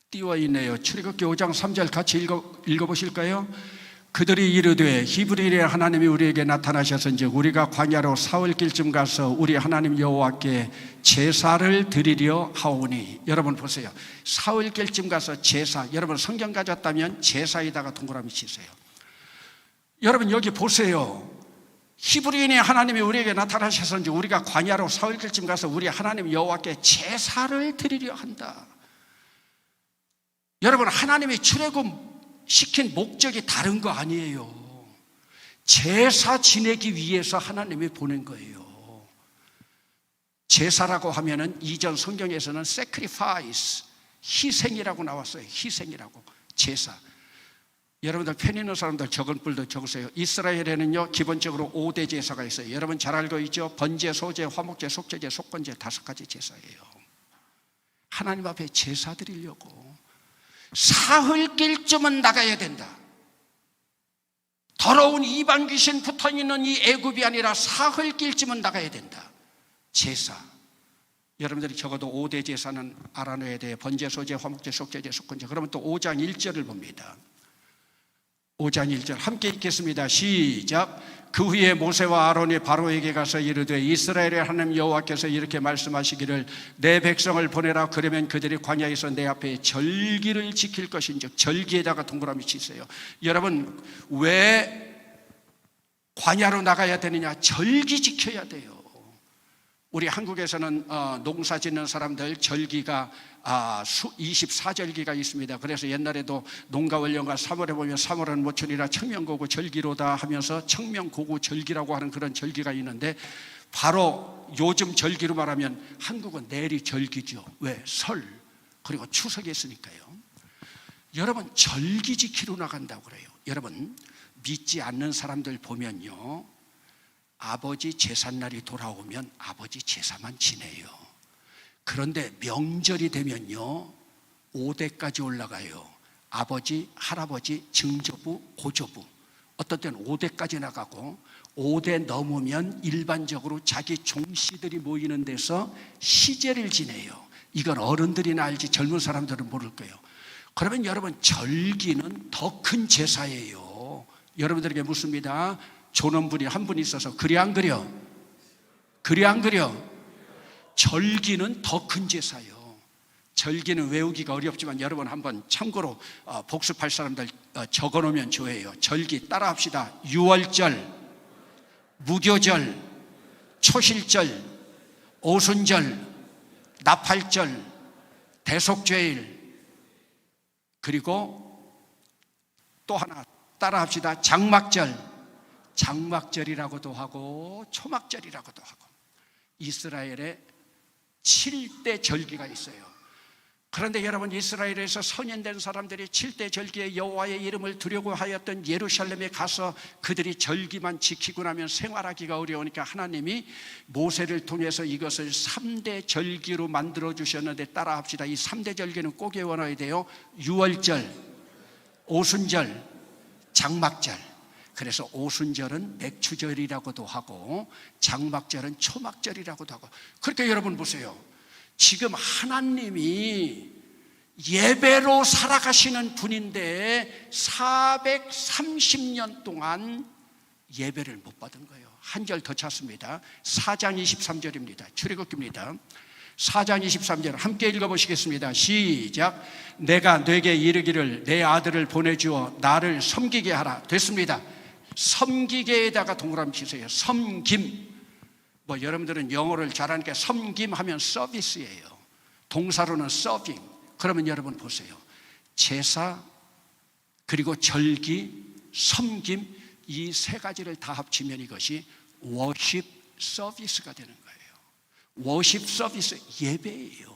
띄워 있네요. 출애굽기 5장 3절 같이 읽어보실까요? 그들이 이르되 히브리인의 하나님이 우리에게 나타나셨은즉 우리가 광야로 사흘길쯤 가서 우리 하나님 여호와께 제사를 드리려 하오니. 여러분 보세요. 사흘길쯤 가서 제사. 여러분 성경 가졌다면 제사에다가 동그라미 치세요. 여러분 여기 보세요. 히브리인의 하나님이 우리에게 나타나셨은즉 우리가 광야로 사흘길쯤 가서 우리 하나님 여호와께 제사를 드리려 한다. 여러분, 하나님이 출애굽 시킨 목적이 다른 거 아니에요. 제사 지내기 위해서 하나님이 보낸 거예요. 제사라고 하면은 이전 성경에서는 sacrifice, 희생이라고 나왔어요. 희생이라고. 제사. 여러분들 펜 있는 사람들 적은 뿔도 적으세요. 이스라엘에는요 기본적으로 5대 제사가 있어요. 여러분 잘 알고 있죠? 번제, 소제, 화목제, 속죄제, 속건제 5가지 제사예요. 하나님 앞에 제사 드리려고 사흘길쯤은 나가야 된다. 더러운 이방 귀신 붙어있는 이 애굽이 아니라 사흘길쯤은 나가야 된다. 제사. 여러분들이 적어도 5대 제사는 알아내야 돼요. 번제, 소제, 화목제, 속죄제, 속건제. 그러면 또 5장 1절을 봅니다. 5장 1절 함께 읽겠습니다. 시작. 그 후에 모세와 아론이 바로에게 가서 이르되 이스라엘의 하나님 여호와께서 이렇게 말씀하시기를 내 백성을 보내라. 그러면 그들이 광야에서 내 앞에 절기를 지킬 것인즉. 절기에다가 동그라미 치세요. 여러분, 왜 광야로 나가야 되느냐? 절기 지켜야 돼요. 우리 한국에서는 농사 짓는 사람들 절기가 24절기가 있습니다. 그래서 옛날에도 농가원령과 3월에 보면 3월은 모천이라 청명고구 절기로다 하면서 청명고구 절기라고 하는 그런 절기가 있는데, 바로 요즘 절기로 말하면 한국은 내리 절기죠. 왜? 설 그리고 추석이 있으니까요. 여러분, 절기 지키러 나간다고 그래요. 여러분, 믿지 않는 사람들 보면요, 아버지 제삿날이 돌아오면 아버지 제사만 지내요. 그런데 명절이 되면요 5대까지 올라가요. 아버지, 할아버지, 증조부, 고조부. 어떤 때는 5대까지 나가고 5대 넘으면 일반적으로 자기 종씨들이 모이는 데서 시제를 지내요. 이건 어른들이나 알지 젊은 사람들은 모를 거예요. 그러면 여러분, 절기는 더 큰 제사예요. 여러분들에게 묻습니다. 조는 분이 한 분 있어서 그리 안 그려? 그리 안 그려? 절기는 더 큰 제사요. 절기는 외우기가 어렵지만 여러분 한번 참고로 복습할 사람들 적어놓으면 좋아요. 절기 따라 합시다. 유월절, 무교절, 초실절, 오순절, 나팔절, 대속죄일, 그리고 또 하나 따라 합시다. 장막절. 장막절이라고도 하고 초막절이라고도 하고. 이스라엘에 7대 절기가 있어요. 그런데 여러분, 이스라엘에서 선연된 사람들이 7대 절기에 여호와의 이름을 두려고 하였던 예루살렘에 가서 그들이 절기만 지키고 나면 생활하기가 어려우니까 하나님이 모세를 통해서 이것을 3대 절기로 만들어 주셨는데, 따라 합시다. 이 3대 절기는 꼭 외워놔야 돼요. 유월절, 오순절, 장막절. 그래서 오순절은 맥추절이라고도 하고 장막절은 초막절이라고도 하고. 그러니까 여러분 보세요. 지금 하나님이 예배로 살아가시는 분인데 430년 동안 예배를 못 받은 거예요. 한 절 더 찾습니다. 4장 23절입니다. 출애굽기입니다. 4장 23절 함께 읽어보시겠습니다. 시작. 내가 네게 이르기를 내 아들을 보내주어 나를 섬기게 하라. 됐습니다. 섬기게에다가 동그라미 치세요. 섬김. 뭐 여러분들은 영어를 잘하니까 섬김하면 서비스예요. 동사로는 서빙. 그러면 여러분 보세요. 제사 그리고 절기, 섬김, 이 세 가지를 다 합치면 이것이 워십 서비스가 되는 거예요. 워십 서비스, 예배예요.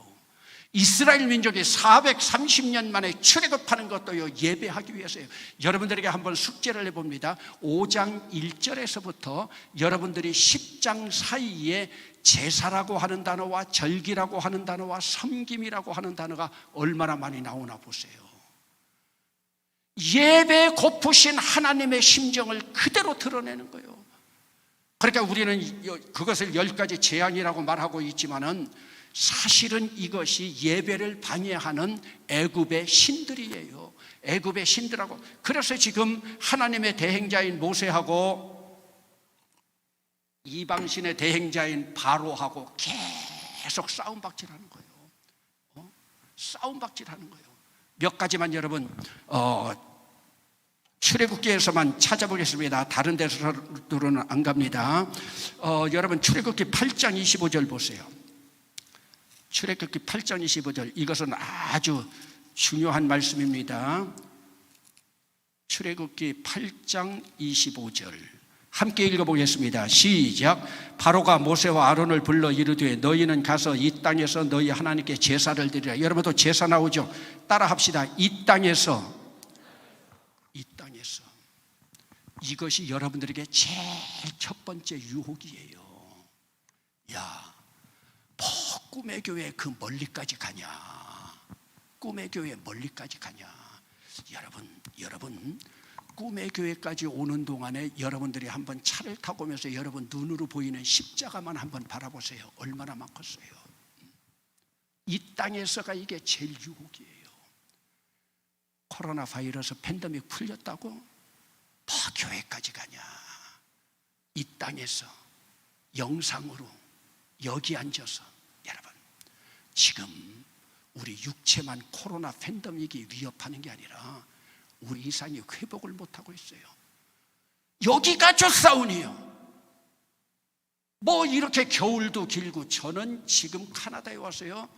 이스라엘 민족이 430년 만에 출애굽하는 것도요 예배하기 위해서예요. 여러분들에게 한번 숙제를 해봅니다. 5장 1절에서부터 여러분들이 10장 사이에 제사라고 하는 단어와 절기라고 하는 단어와 섬김이라고 하는 단어가 얼마나 많이 나오나 보세요. 예배 고프신 하나님의 심정을 그대로 드러내는 거예요. 그러니까 우리는 그것을 10가지 재앙이라고 말하고 있지만은 사실은 이것이 예배를 방해하는 애굽의 신들이에요. 애굽의 신들하고. 그래서 지금 하나님의 대행자인 모세하고 이방신의 대행자인 바로하고 계속 싸움박질하는 거예요. 싸움박질하는 거예요. 몇 가지만 여러분 출애굽기에서만 찾아보겠습니다. 다른 데서는 안 갑니다. 여러분 출애굽기 8장 25절 보세요. 출애굽기 8장 25절, 이것은 아주 중요한 말씀입니다. 출애굽기 8장 25절 함께 읽어보겠습니다. 시작. 바로가 모세와 아론을 불러 이르되 너희는 가서 이 땅에서 너희 하나님께 제사를 드리라. 여러분도 제사 나오죠? 따라 합시다. 이 땅에서. 이것이 여러분들에게 제일 첫 번째 유혹이에요. 야, 꿈의 교회 그 멀리까지 가냐? 꿈의 교회 멀리까지 가냐? 여러분 꿈의 교회까지 오는 동안에 여러분들이 한번 차를 타고 오면서 여러분 눈으로 보이는 십자가만 한번 바라보세요. 얼마나 많겠어요. 이 땅에서가 이게 제일 유혹이에요. 코로나 바이러스 팬데믹 풀렸다고 뭐 교회까지 가냐. 이 땅에서 영상으로 여기 앉아서 여러분, 지금 우리 육체만 코로나 팬데믹이 위협하는 게 아니라 우리 이상이 회복을 못하고 있어요. 여기가 좋사운이요. 뭐 이렇게 겨울도 길고, 저는 지금 카나다에 와서요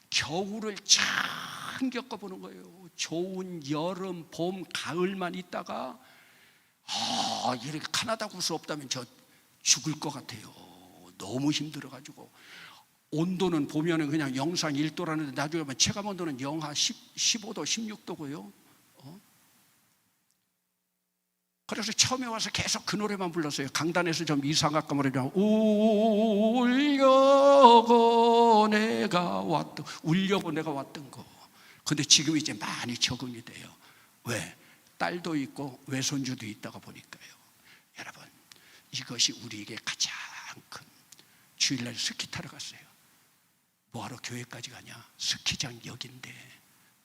겨울을 참 겪어보는 거예요. 좋은 여름, 봄, 가을만 있다가 이렇게 카나다 구스 없다면 저 죽을 것 같아요. 너무 힘들어가지고. 온도는 보면은 그냥 영상 1도라는데 나중에 보면 체감 온도는 영하 15도, 16도고요. 그래서 처음에 와서 계속 그 노래만 불렀어요. 강단에서 좀 이상할까 말이죠. 울려고 내가 왔던 거. 근데 지금 이제 많이 적응이 돼요. 왜? 딸도 있고 외손주도 있다가 보니까요. 여러분, 이것이 우리에게 가장 큰, 주일날 스키 타러 갔어요. 뭐하러 교회까지 가냐? 스키장 여기인데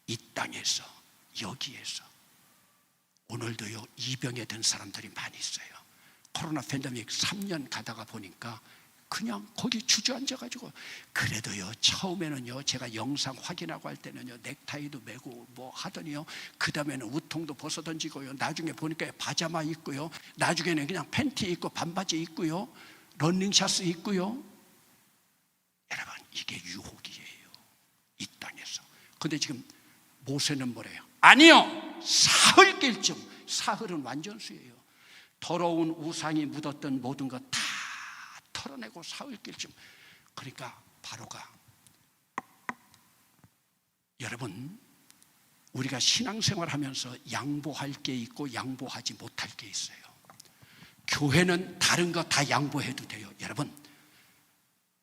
이 땅에서, 여기에서 오늘도요 이병에 든 사람들이 많이 있어요. 코로나 팬데믹 3년 가다가 보니까 그냥 거기 주저앉아가지고, 그래도요 처음에는요 제가 영상 확인하고 할 때는요 넥타이도 매고 뭐 하더니요, 그 다음에는 우통도 벗어던지고요, 나중에 보니까 파자마 입고요, 나중에는 그냥 팬티 입고 반바지 입고요, 런닝샷스 입고요. 여러분, 이게 유혹이에요, 이 땅에서. 근데 지금 모세는 뭐래요? 아니요, 사흘길쯤. 사흘은 완전수예요. 더러운 우상이 묻었던 모든 것 다 털어내고 사흘길쯤. 그러니까 바로가, 여러분, 우리가 신앙생활 하면서 양보할 게 있고 양보하지 못할 게 있어요. 교회는 다른 거 다 양보해도 돼요. 여러분,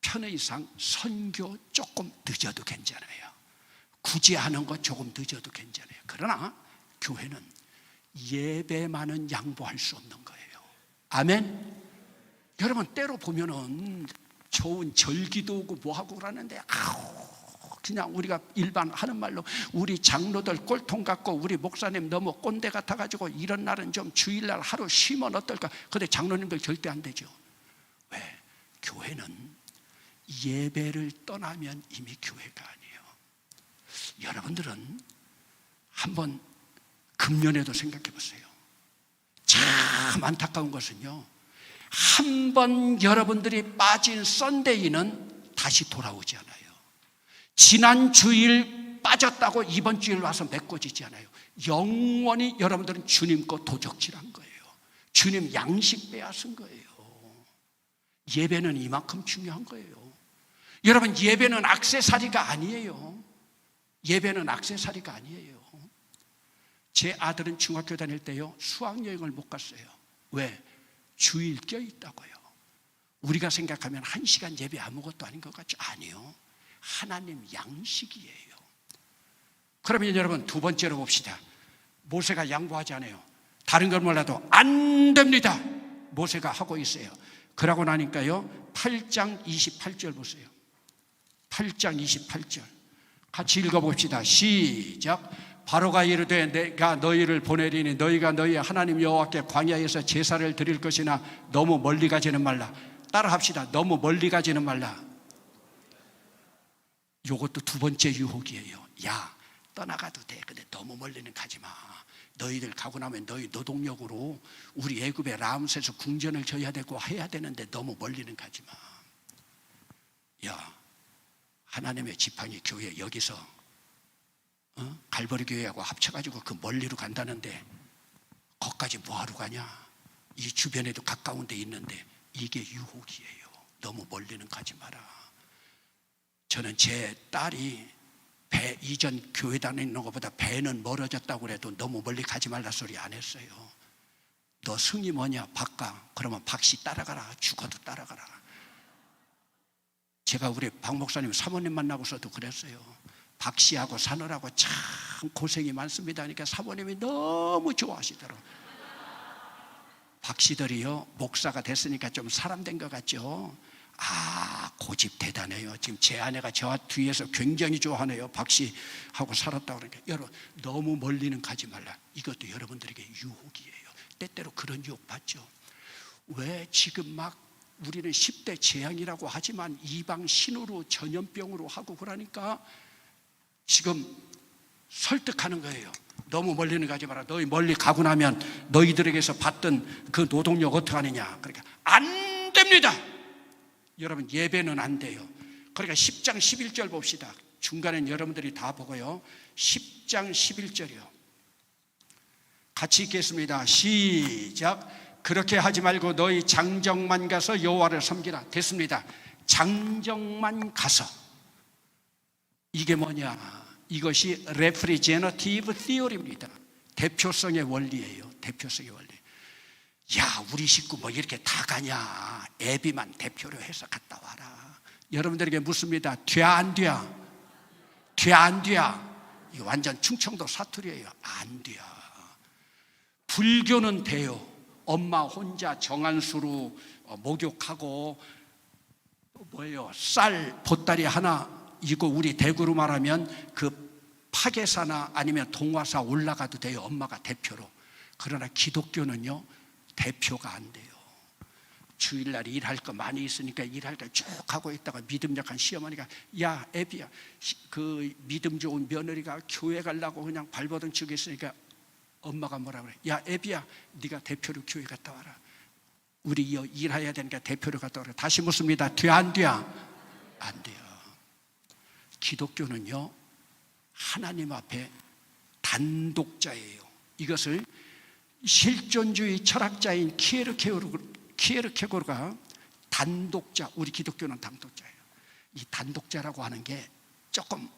편의상 선교 조금 늦어도 괜찮아요. 굳이 하는 거 조금 늦어도 괜찮아요. 그러나 교회는 예배만은 양보할 수 없는 거예요. 아멘. 여러분, 때로 보면은 좋은 절기도 오고 뭐하고 그러는데 그냥 우리가 일반 하는 말로 우리 장로들 꼴통 같고 우리 목사님 너무 꼰대 같아가지고 이런 날은 좀 주일날 하루 쉬면 어떨까. 근데 장로님들 절대 안 되죠. 왜? 교회는 예배를 떠나면 이미 교회가 아니에요. 여러분들은 한번 금년에도 생각해 보세요. 참 안타까운 것은요, 한 번 여러분들이 빠진 썬데이는 다시 돌아오지 않아요. 지난 주일 빠졌다고 이번 주일 와서 메꿔지지 않아요. 영원히 여러분들은 주님 거 도적질한 거예요. 주님 양식 빼앗은 거예요. 예배는 이만큼 중요한 거예요. 여러분, 예배는 액세서리가 아니에요. 예배는 액세서리가 아니에요. 제 아들은 중학교 다닐 때요 수학여행을 못 갔어요. 왜? 주일 껴있다고요. 우리가 생각하면 1시간 예배 아무것도 아닌 것 같죠? 아니요, 하나님 양식이에요. 그러면 여러분, 두 번째로 봅시다. 모세가 양보하지 않아요. 다른 걸 몰라도 안 됩니다, 모세가 하고 있어요. 그러고 나니까요 8장 28절 보세요. 8장 28절 같이 읽어봅시다. 시작. 바로가 이르되 내가 너희를 보내리니 너희가 너희 하나님 여호와께 광야에서 제사를 드릴 것이나 너무 멀리 가지는 말라. 따라합시다. 너무 멀리 가지는 말라. 이것도 두 번째 유혹이에요. 야, 떠나가도 돼. 근데 너무 멀리는 가지 마. 너희들 가고 나면 너희 노동력으로 우리 애굽의 라암세스 궁전을 져야 되고 해야 되는데 너무 멀리는 가지 마. 야, 하나님의 지팡이 교회 여기서 갈보리 교회하고 합쳐가지고 그 멀리로 간다는데 거기까지 뭐하러 가냐? 이 주변에도 가까운 데 있는데 이게 유혹이에요. 너무 멀리는 가지 마라. 저는 제 딸이 배 이전 교회 다니는 것보다 배는 멀어졌다고 그래도 너무 멀리 가지 말라 소리 안 했어요. 너 승이 뭐냐? 박가. 그러면 박씨 따라가라. 죽어도 따라가라. 제가 우리 박 목사님 사모님 만나고서도 그랬어요. 박씨하고 사느라고 참 고생이 많습니다. 그러니까 사모님이 너무 좋아하시더라고요. 박씨들이요 목사가 됐으니까 좀 사람 된 것 같죠. 고집 대단해요. 지금 제 아내가 저 뒤에서 굉장히 좋아하네요. 박씨 하고 살았다고 그러니까 여러분 너무 멀리는 가지 말라. 이것도 여러분들에게 유혹이에요. 때때로 그런 유혹 받죠. 왜 지금 막 우리는 10대 재앙이라고 하지만 이방 신으로 전염병으로 하고 그러니까 지금 설득하는 거예요. 너무 멀리는 가지 마라. 너희 멀리 가고 나면 너희들에게서 받던 그 노동력 어떻게 하느냐. 그러니까 안 됩니다. 여러분 예배는 안 돼요. 그러니까 10장 11절 봅시다. 중간엔 여러분들이 다 보고요. 10장 11절이요. 같이 읽겠습니다. 시작. 그렇게 하지 말고 너희 장정만 가서 여호와를 섬기라. 됐습니다. 장정만 가서. 이게 뭐냐? 이것이 representative theory입니다. 대표성의 원리예요. 대표성의 원리. 야, 우리 식구 뭐 이렇게 다 가냐? 애비만 대표로 해서 갔다 와라. 여러분들에게 묻습니다. 돼 안 돼? 돼 안 돼? 이거 완전 충청도 사투리예요. 안 돼. 불교는 돼요. 엄마 혼자 정한수로 목욕하고 뭐예요? 쌀 보따리 하나 이거 우리 대구로 말하면 그 파계사나 아니면 동화사 올라가도 돼요. 엄마가 대표로. 그러나 기독교는요 대표가 안 돼요. 주일날 일할 거 많이 있으니까 일할 거 쭉 하고 있다가 믿음 약한 시어머니가 야 애비야 그 믿음 좋은 며느리가 교회 가려고 그냥 발버둥 치고 있으니까 엄마가 뭐라 그래? 야 애비야 네가 대표로 교회 갔다 와라. 우리 일해야 되니까 대표로 갔다 와라. 다시 묻습니다. 돼 안 돼? 안 돼요. 기독교는요 하나님 앞에 단독자예요. 이것을 실존주의 철학자인 키에르케고르가 단독자, 우리 기독교는 단독자예요. 이 단독자라고 하는 게 조금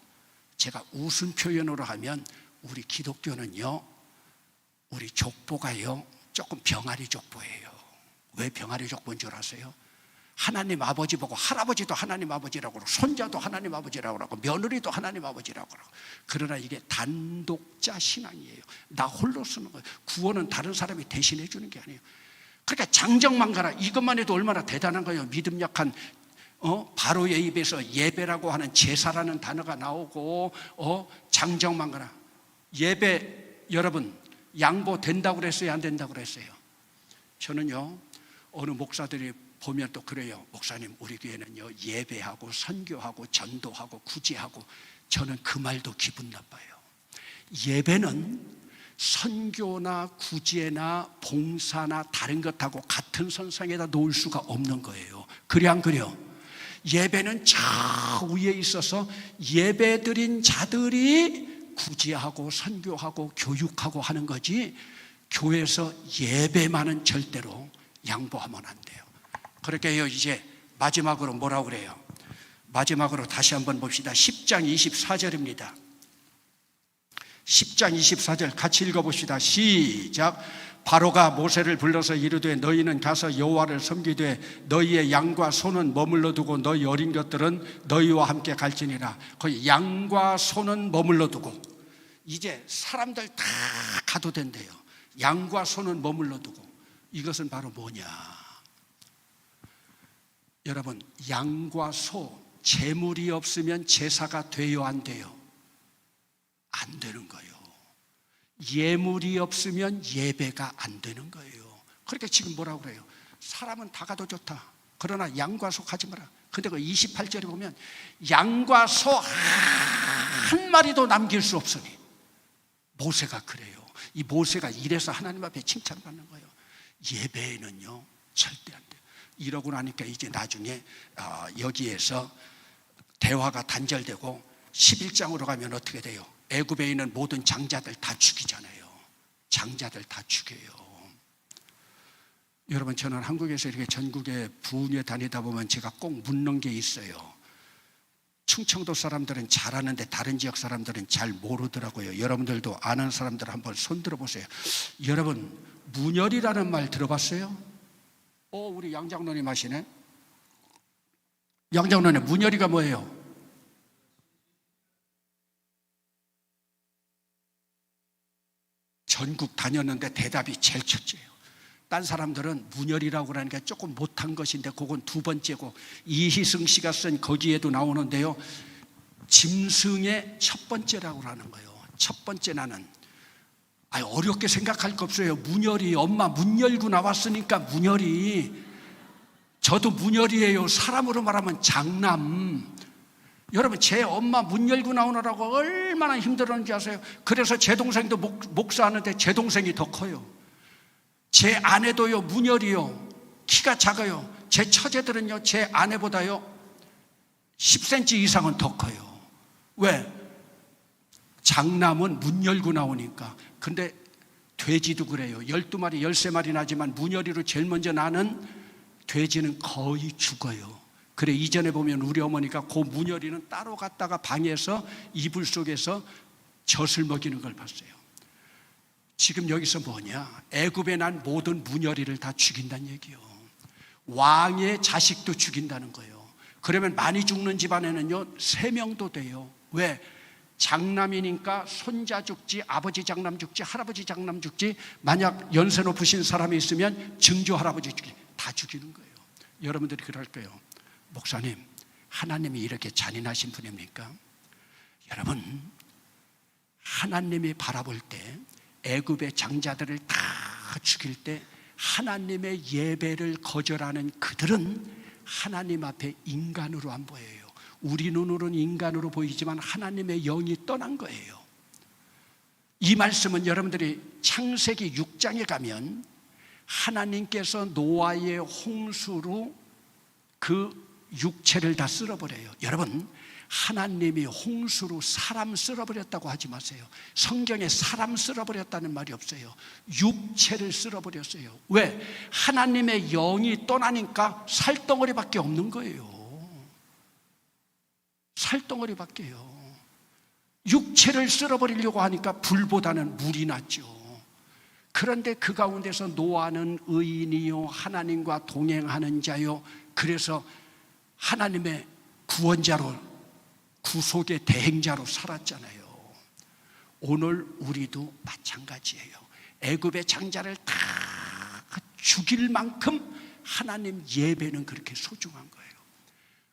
제가 웃음 표현으로 하면 우리 기독교는요 우리 족보가요 조금 병아리 족보예요. 왜 병아리 족보인 줄 아세요? 하나님 아버지 보고 할아버지도 하나님 아버지라고 그러고 손자도 하나님 아버지라고 그러고 며느리도 하나님 아버지라고 그러고. 그러나 이게 단독자 신앙이에요. 나 홀로 쓰는 거예요. 구원은 다른 사람이 대신해 주는 게 아니에요. 그러니까 장정만 가라. 이것만 해도 얼마나 대단한 거예요. 믿음 약한 바로의 입에서 예배라고 하는 제사라는 단어가 나오고 장정만 가라. 예배 여러분 양보 된다고 그랬어요? 안 된다고 그랬어요? 저는요 어느 목사들이 보면 또 그래요. 목사님 우리 교회는요 예배하고 선교하고 전도하고 구제하고. 저는 그 말도 기분 나빠요. 예배는 선교나 구제나 봉사나 다른 것하고 같은 선상에다 놓을 수가 없는 거예요. 그래 안 그래요? 예배는 저 위에 있어서 예배드린 자들이 구제하고 선교하고 교육하고 하는 거지 교회에서 예배만은 절대로 양보하면 안 돼요. 그렇게요 이제 마지막으로 뭐라고 그래요? 마지막으로 다시 한번 봅시다. 10장 24절입니다. 10장 24절 같이 읽어봅시다. 시작. 바로가 모세를 불러서 이르되 너희는 가서 여호와를 섬기되 너희의 양과 소는 머물러 두고 너희 어린 것들은 너희와 함께 갈지니라. 거기 양과 소는 머물러 두고. 이제 사람들 다 가도 된대요. 양과 소는 머물러 두고. 이것은 바로 뭐냐? 여러분 양과 소 재물이 없으면 제사가 돼요 안 돼요? 안 되는 거예요. 예물이 없으면 예배가 안 되는 거예요. 그러니까 지금 뭐라고 그래요? 사람은 다 가도 좋다. 그러나 양과 소 가지 마라. 근데 그 28절에 보면 양과 소 한 마리도 남길 수 없으니. 모세가 그래요. 이 모세가 이래서 하나님 앞에 칭찬받는 거예요. 예배에는요 절대 안 돼요. 이러고 나니까 이제 나중에 여기에서 대화가 단절되고 11장으로 가면 어떻게 돼요? 애굽에 있는 모든 장자들 다 죽이잖아요. 장자들 다 죽여요. 여러분 저는 한국에서 이렇게 전국에 부흥회 다니다 보면 제가 꼭 묻는 게 있어요. 충청도 사람들은 잘 아는데 다른 지역 사람들은 잘 모르더라고요. 여러분들도 아는 사람들 한번 손 들어보세요. 여러분 문열이라는 말 들어봤어요? 우리 양장로님 하시네. 양장로님 문열이가 뭐예요? 전국 다녔는데 대답이 제일 첫째예요. 딴 사람들은 문열이라고 그러니까 조금 못한 것인데 그건 두 번째고, 이희승 씨가 쓴 거기에도 나오는데요, 짐승의 첫 번째라고 하는 거예요. 첫 번째 나는 어렵게 생각할 거 없어요. 문열이, 엄마 문 열고 나왔으니까 문열이, 저도 문열이에요. 사람으로 말하면 장남. 여러분, 제 엄마 문 열고 나오느라고 얼마나 힘들었는지 아세요? 그래서 제 동생도 목사하는데 제 동생이 더 커요. 제 아내도요, 문열이요, 키가 작아요. 제 처제들은요, 제 아내보다요 10cm 이상은 더 커요. 왜? 장남은 문 열고 나오니까. 근데 돼지도 그래요. 12마리 13마리 나지만 문열이로 제일 먼저 나는 돼지는 거의 죽어요. 그래, 이전에 보면 우리 어머니가 그 문열이는 따로 갔다가 방에서 이불 속에서 젖을 먹이는 걸 봤어요. 지금 여기서 뭐냐? 애굽에 난 모든 문열이를 다 죽인다는 얘기요. 왕의 자식도 죽인다는 거예요. 그러면 많이 죽는 집안에는요 3명도 돼요. 왜? 장남이니까 손자 죽지, 아버지 장남 죽지, 할아버지 장남 죽지, 만약 연세 높으신 사람이 있으면 증조 할아버지 죽지, 다 죽이는 거예요. 여러분들이 그럴 거예요. 목사님, 하나님이 이렇게 잔인하신 분입니까? 여러분, 하나님이 바라볼 때 애굽의 장자들을 다 죽일 때 하나님의 예배를 거절하는 그들은 하나님 앞에 인간으로 안 보여요. 우리 눈으로는 인간으로 보이지만 하나님의 영이 떠난 거예요. 이 말씀은 여러분들이 창세기 6장에 가면 하나님께서 노아의 홍수로 그 육체를 다 쓸어버려요. 여러분, 하나님이 홍수로 사람 쓸어버렸다고 하지 마세요. 성경에 사람 쓸어버렸다는 말이 없어요. 육체를 쓸어버렸어요. 왜? 하나님의 영이 떠나니까 살덩어리밖에 없는 거예요. 살덩어리밖에요. 육체를 쓸어버리려고 하니까 불보다는 물이 낫죠. 그런데 그 가운데서 노아는 의인이요 하나님과 동행하는 자요, 그래서 하나님의 구원자로, 구속의 대행자로 살았잖아요. 오늘 우리도 마찬가지예요. 애굽의 장자를 다 죽일 만큼 하나님 예배는 그렇게 소중한 거예요.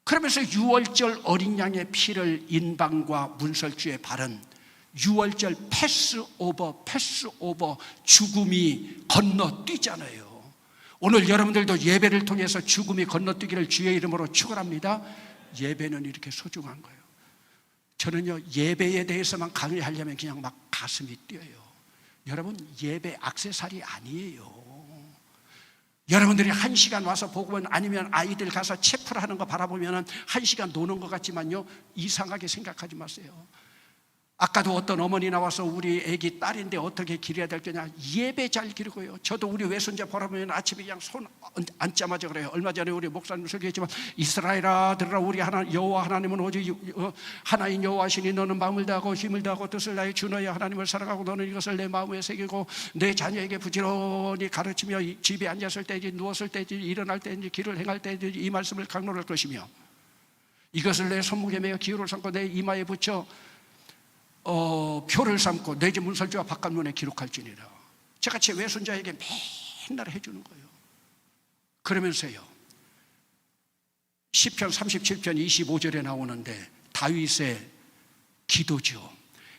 그러면서 유월절 어린 양의 피를 인방과 문설주에 바른 유월절 패스오버, 죽음이 건너뛰잖아요. 오늘 여러분들도 예배를 통해서 죽음이 건너뛰기를 주의 이름으로 축원합니다. 예배는 이렇게 소중한 거예요. 저는요, 예배에 대해서만 강의하려면 그냥 막 가슴이 뛰어요. 여러분, 예배 액세서리 아니에요. 여러분들이 1시간 와서 보고는, 아니면 아이들 가서 체프를 하는 거 바라보면 1시간 노는 것 같지만요, 이상하게 생각하지 마세요. 아까도 어떤 어머니 나와서 우리 애기 딸인데 어떻게 기려야 될 거냐, 예배 잘 기르고요. 저도 우리 외손자 보라보면 아침에 그냥 손 앉자마자 그래요. 얼마 전에 우리 목사님 설교했지만, 이스라엘아 들으라, 우리 여호와 하나님은 오직 하나인 여호와시니 너는 마음을 다하고 힘을 다하고 뜻을 다해 주 너의 하나님을 사랑하고 너는 이것을 내 마음에 새기고 내 자녀에게 부지런히 가르치며 집에 앉았을 때인지 누웠을 때인지 일어날 때인지 길을 행할 때인지 이 말씀을 강론할 것이며 이것을 내 손목에 매어 기호를 삼고 내 이마에 붙여 표를 삼고 내 집 문설주와 바깥문에 기록할지니라. 제가 제 외손자에게 맨날 해주는 거예요. 그러면서요, 시편 37편 25절에 나오는데 다윗의 기도죠.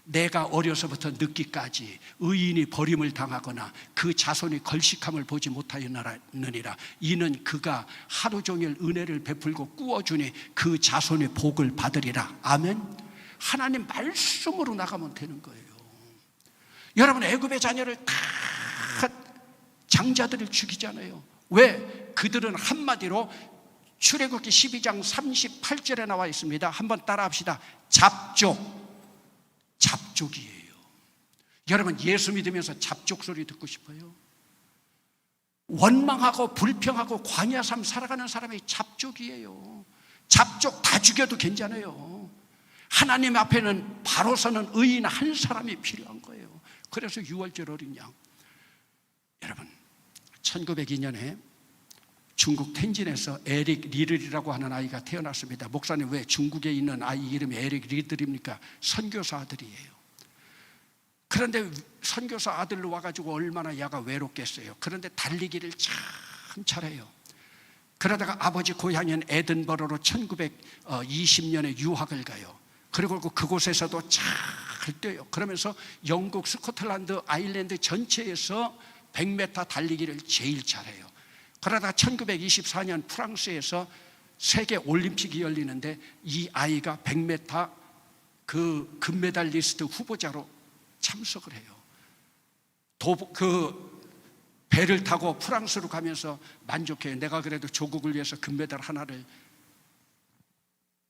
내가 어려서부터 늙기까지 의인이 버림을 당하거나 그 자손이 걸식함을 보지 못하였느니라. 이는 그가 하루 종일 은혜를 베풀고 꾸어주니 그 자손의 복을 받으리라. 아멘. 하나님 말씀으로 나가면 되는 거예요. 여러분, 애굽의 자녀를 다 장자들을 죽이잖아요. 왜? 그들은 한마디로 출애굽기 12장 38절에 나와 있습니다. 한번 따라합시다. 잡족이에요. 여러분, 예수 믿으면서 잡족 소리 듣고 싶어요? 원망하고 불평하고 광야 삶 살아가는 사람이 잡족이에요. 잡족 다 죽여도 괜찮아요. 하나님 앞에는 바로 서는 의인 한 사람이 필요한 거예요. 그래서 유월절 어린 양. 여러분, 1902년에 중국 텐진에서 에릭 리들이라고 하는 아이가 태어났습니다. 목사님, 왜 중국에 있는 아이 이름이 에릭 리들입니까? 선교사 아들이에요. 그런데 선교사 아들로 와가지고 얼마나 야가 외롭겠어요. 그런데 달리기를 참 잘해요. 그러다가 아버지 고향인 에든버러로 1920년에 유학을 가요. 그리고 그곳에서도 잘 뛰어요. 그러면서 영국, 스코틀랜드, 아일랜드 전체에서 100m 달리기를 제일 잘해요. 그러다가 1924년 프랑스에서 세계 올림픽이 열리는데 이 아이가 100m 그 금메달리스트 후보자로 참석을 해요. 배를 타고 프랑스로 가면서 만족해요. 내가 그래도 조국을 위해서 금메달 하나를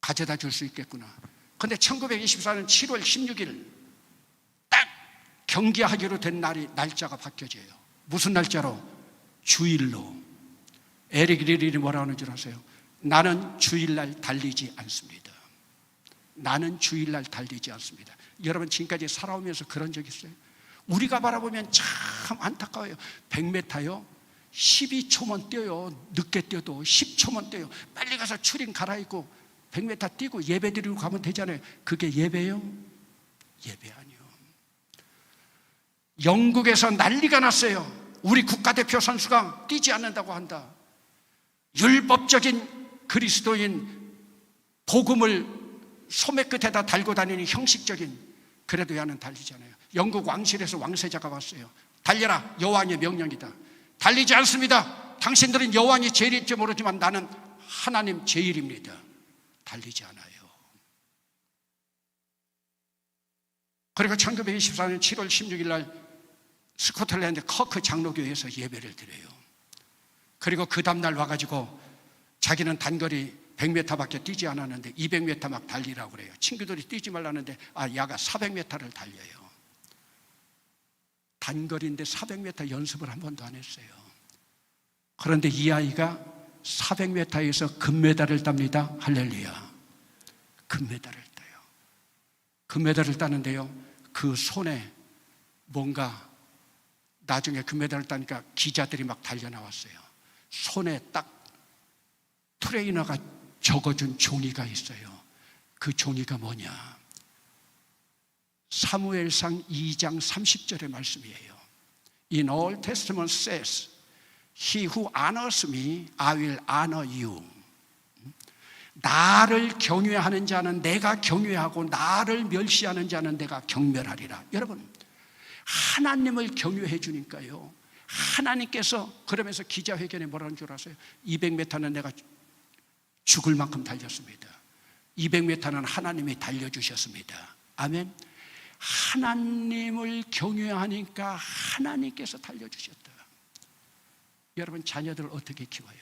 가져다 줄 수 있겠구나. 근데 1924년 7월 16일 딱 경기하기로 된 날짜가 바뀌어져요. 무슨 날짜로? 주일로. 에릭 리릴이 뭐라 하는 줄 아세요? 나는 주일날 달리지 않습니다. 나는 주일날 달리지 않습니다. 여러분 지금까지 살아오면서 그런 적 있어요? 우리가 바라보면 참 안타까워요. 100m요 12초만 뛰어요. 늦게 뛰어도 10초만 뛰어요. 빨리 가서 추린 갈아입고 100m 뛰고 예배 드리고 가면 되잖아요. 그게 예배요? 예배 아니요. 영국에서 난리가 났어요. 우리 국가대표 선수가 뛰지 않는다고 한다. 율법적인 그리스도인 복음을 소매 끝에다 달고 다니는 형식적인, 그래도 야는 달리잖아요. 영국 왕실에서 왕세자가 왔어요. 달려라, 여호와의 명령이다. 달리지 않습니다. 당신들은 여호와의 제일일지 모르지만 나는 하나님 제일입니다. 달리지 않아요. 그리고 1924년 7월 16일 날 스코틀랜드 커크 장로교회에서 예배를 드려요. 그리고 그 다음날 와가지고 자기는 단거리 100m밖에 뛰지 않았는데 200m 막 달리라고 그래요. 친구들이 뛰지 말라는데 야가 400m를 달려요. 단거리인데 400m 연습을 한 번도 안 했어요. 그런데 이 아이가 400m에서 금메달을 땁니다. 할렐루야. 금메달을 따요. 금메달을 따는데요, 그 손에 뭔가, 나중에 금메달을 따니까 기자들이 막 달려 나왔어요. 손에 딱 트레이너가 적어준 종이가 있어요. 그 종이가 뭐냐? 사무엘상 2장 30절의 말씀이에요. In Old Testament says, He who honors me, I will honor you. 나를 경외하는 자는 내가 경외하고 나를 멸시하는 자는 내가 경멸하리라. 여러분, 하나님을 경외해 주니까요, 하나님께서 그러면서 기자회견에 뭐라는 줄 아세요? 200m는 내가 죽을 만큼 달렸습니다. 200m는 하나님이 달려주셨습니다. 아멘. 하나님을 경외하니까 하나님께서 달려주셨다. 여러분, 자녀들 어떻게 키워요?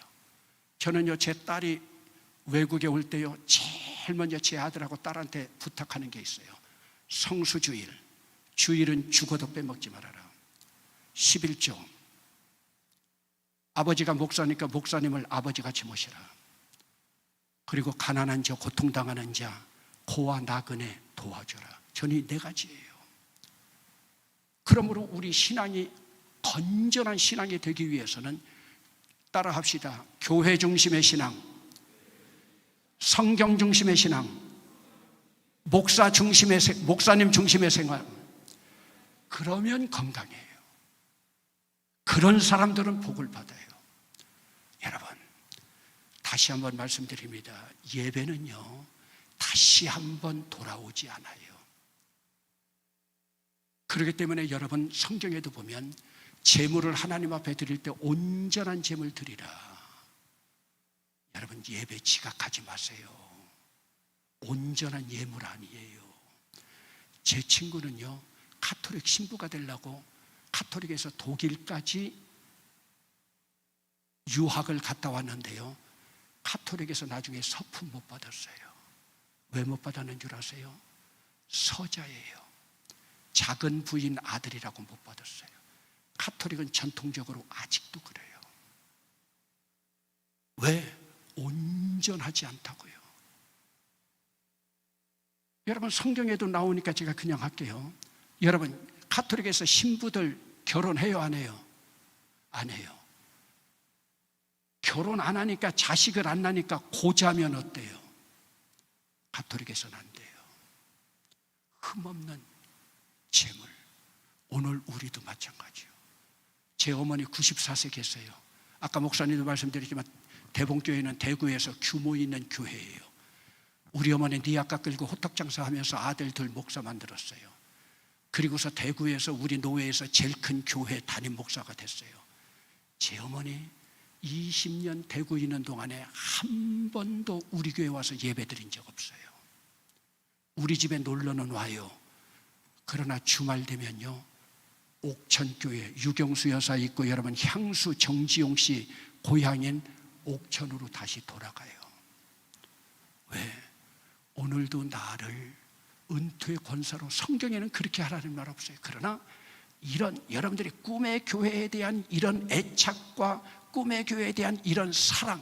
저는요, 제 딸이 외국에 올 때요, 제일 먼저 제 아들하고 딸한테 부탁하는 게 있어요. 성수주일, 주일은 죽어도 빼먹지 말아라. 11조. 아버지가 목사니까 목사님을 아버지같이 모시라. 그리고 가난한 자, 고통당하는 자, 고와 나그네 도와줘라. 전이 4가지예요. 그러므로 우리 신앙이 건전한 신앙이 되기 위해서는 따라 합시다. 교회 중심의 신앙, 성경 중심의 신앙, 목사님 중심의 생활. 그러면 건강해요. 그런 사람들은 복을 받아요. 여러분, 다시 한번 말씀드립니다. 예배는요, 다시 한번 돌아오지 않아요. 그렇기 때문에 여러분, 성경에도 보면 제물을 하나님 앞에 드릴 때 온전한 제물 드리라. 여러분, 예배 지각하지 마세요. 온전한 예물 아니에요. 제 친구는요, 가톨릭 신부가 되려고 가톨릭에서 독일까지 유학을 갔다 왔는데요, 가톨릭에서 나중에 서품 못 받았어요. 왜 못 받았는 줄 아세요? 서자예요. 작은 부인 아들이라고 못 받았어요. 가톨릭은 전통적으로 아직도 그래요. 왜? 온전하지 않다고요. 여러분, 성경에도 나오니까 제가 그냥 할게요. 여러분, 가톨릭에서 신부들 결혼해요, 안 해요? 안 해요. 결혼 안 하니까, 자식을 안 낳으니까 고자면 어때요? 가톨릭에서는 안 돼요. 흠없는 재물, 오늘 우리도 마찬가지요. 제 어머니 94세 계세요. 아까 목사님도 말씀드렸지만 대봉교회는 대구에서 규모 있는 교회예요. 우리 어머니 니아까 끌고 호떡 장사하면서 아들 둘 목사 만들었어요. 그리고서 대구에서 우리 노회에서 제일 큰 교회 담임 목사가 됐어요. 제 어머니 20년 대구에 있는 동안에 한 번도 우리 교회 와서 예배 드린 적 없어요. 우리 집에 놀러는 와요. 그러나 주말 되면요, 옥천교회 유경수 여사 있고 여러분 향수 정지용 씨 고향인 옥천으로 다시 돌아가요. 왜? 오늘도 나를 은퇴의 권사로, 성경에는 그렇게 하라는 말 없어요. 그러나 이런 여러분들이 꿈의 교회에 대한 이런 애착과 꿈의 교회에 대한 이런 사랑,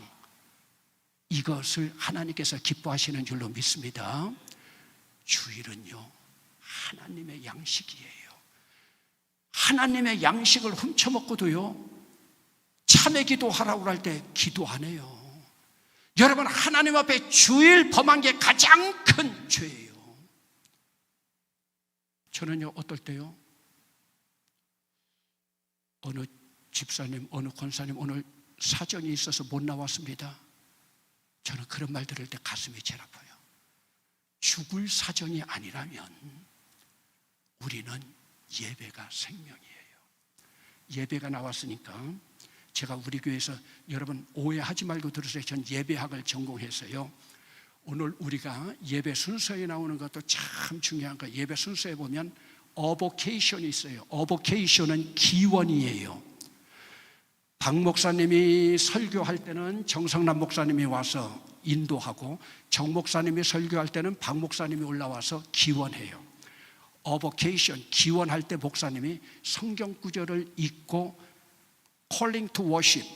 이것을 하나님께서 기뻐하시는 줄로 믿습니다. 주일은요, 하나님의 양식이에요. 하나님의 양식을 훔쳐먹고도요, 참회 기도하라고 할 때 기도 안 해요. 여러분, 하나님 앞에 주일 범한 게 가장 큰 죄예요. 저는요, 어떨 때요, 어느 집사님, 어느 권사님 오늘 사정이 있어서 못 나왔습니다. 저는 그런 말 들을 때 가슴이 제일 아파요. 죽을 사정이 아니라면 우리는 예배가 생명이에요. 예배가 나왔으니까 제가 우리 교회에서, 여러분 오해하지 말고 들으세요. 전 예배학을 전공해서요, 오늘 우리가 예배 순서에 나오는 것도 참 중요한 거예요. 예배 순서에 보면 어보케이션이 있어요. 어보케이션은 기원이에요. 박 목사님이 설교할 때는 정성남 목사님이 와서 인도하고, 정 목사님이 설교할 때는 박 목사님이 올라와서 기원해요. 어보케이션, 기원할 때 목사님이 성경 구절을 읽고 calling to worship,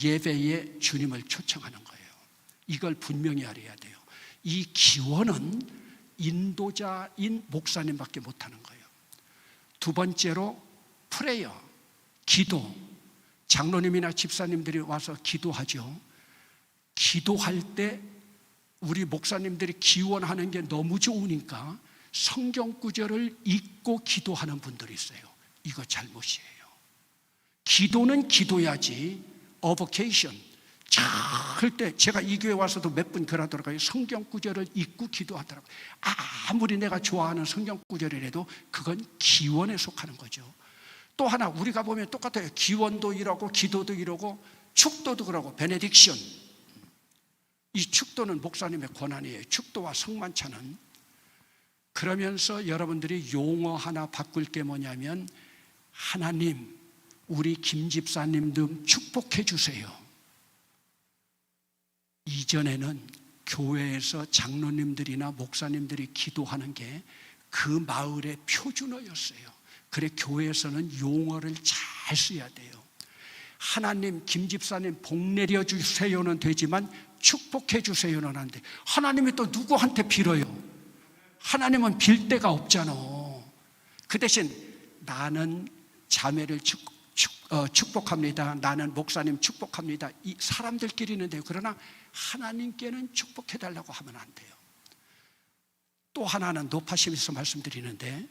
예배에 주님을 초청하는 거예요. 이걸 분명히 알아야 돼요. 이 기원은 인도자인 목사님밖에 못하는 거예요. 두 번째로 프레이어, 기도. 장로님이나 집사님들이 와서 기도하죠. 기도할 때 우리 목사님들이 기원하는 게 너무 좋으니까 성경 구절을 읽고 기도하는 분들이 있어요. 이거 잘못이에요. 기도는 기도야지, 어버케이션 할 때, 제가 이 교회 와서도 몇 분 그러더라고요. 성경 구절을 읽고 기도하더라고요. 아무리 내가 좋아하는 성경 구절이라도 그건 기원에 속하는 거죠. 또 하나 우리가 보면 똑같아요. 기원도 이러고 기도도 이러고 축도도 그러고, 베네딕션. 이 축도는 목사님의 권한이에요. 축도와 성만찬은. 그러면서 여러분들이 용어 하나 바꿀 게 뭐냐면, 하나님 우리 김 집사님도 축복해 주세요. 이전에는 교회에서 장로님들이나 목사님들이 기도하는 게 그 마을의 표준어였어요. 그래 교회에서는 용어를 잘 써야 돼요. 하나님 김 집사님 복 내려 주세요는 되지만 축복해 주세요는 안 돼. 하나님이 또 누구한테 빌어요? 하나님은 빌 데가 없잖아. 그 대신 나는 자매를 축복합니다. 나는 목사님 축복합니다. 이 사람들끼리는 돼요. 그러나 하나님께는 축복해 달라고 하면 안 돼요. 또 하나는 높아심에서 말씀드리는데,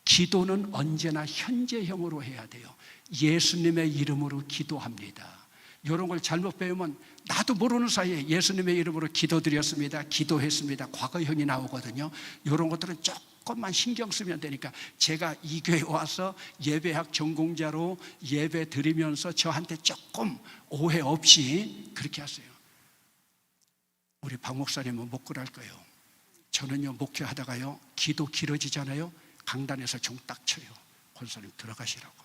기도는 언제나 현재형으로 해야 돼요. 예수님의 이름으로 기도합니다. 이런 걸 잘못 배우면 나도 모르는 사이에 예수님의 이름으로 기도드렸습니다, 기도했습니다, 과거형이 나오거든요. 이런 것들은 조금만 신경 쓰면 되니까, 제가 이 교회 와서 예배학 전공자로 예배 드리면서 저한테 조금 오해 없이 그렇게 하세요. 우리 박 목사님은 못 그럴 거예요. 저는요, 목회하다가요, 기도 길어지잖아요, 강단에서 종 딱 쳐요. 권사님 들어가시라고.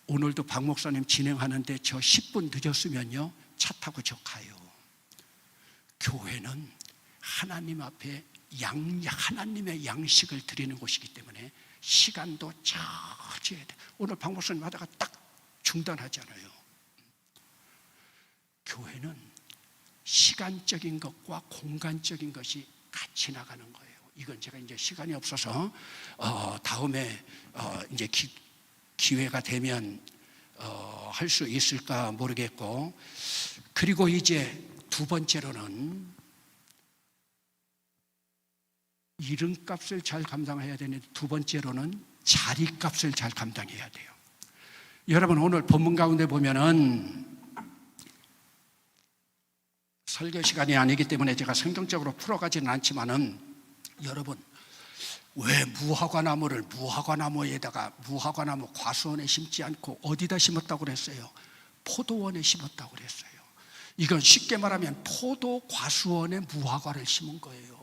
오늘도 박 목사님 진행하는데 저 10분 늦었으면요, 차 타고 저 가요. 교회는 하나님 앞에 하나님의 양식을 드리는 곳이기 때문에 시간도 쳐줘야 돼. 오늘 박 목사님 하다가 딱 중단하잖아요. 교회는 시간적인 것과 공간적인 것이 같이 나가는 거예요. 이건 제가 이제 시간이 없어서 다음에 이제 기회가 되면 할 수 있을까 모르겠고, 그리고 이제 두 번째로는 이름값을 잘 감당해야 되는데, 두 번째로는 자리값을 잘 감당해야 돼요. 여러분, 오늘 본문 가운데 보면은 설교 시간이 아니기 때문에 제가 성경적으로 풀어가지는 않지만은, 여러분, 왜 무화과나무 과수원에 심지 않고 어디다 심었다고 그랬어요? 포도원에 심었다고 그랬어요. 이건 쉽게 말하면 포도 과수원에 무화과를 심은 거예요.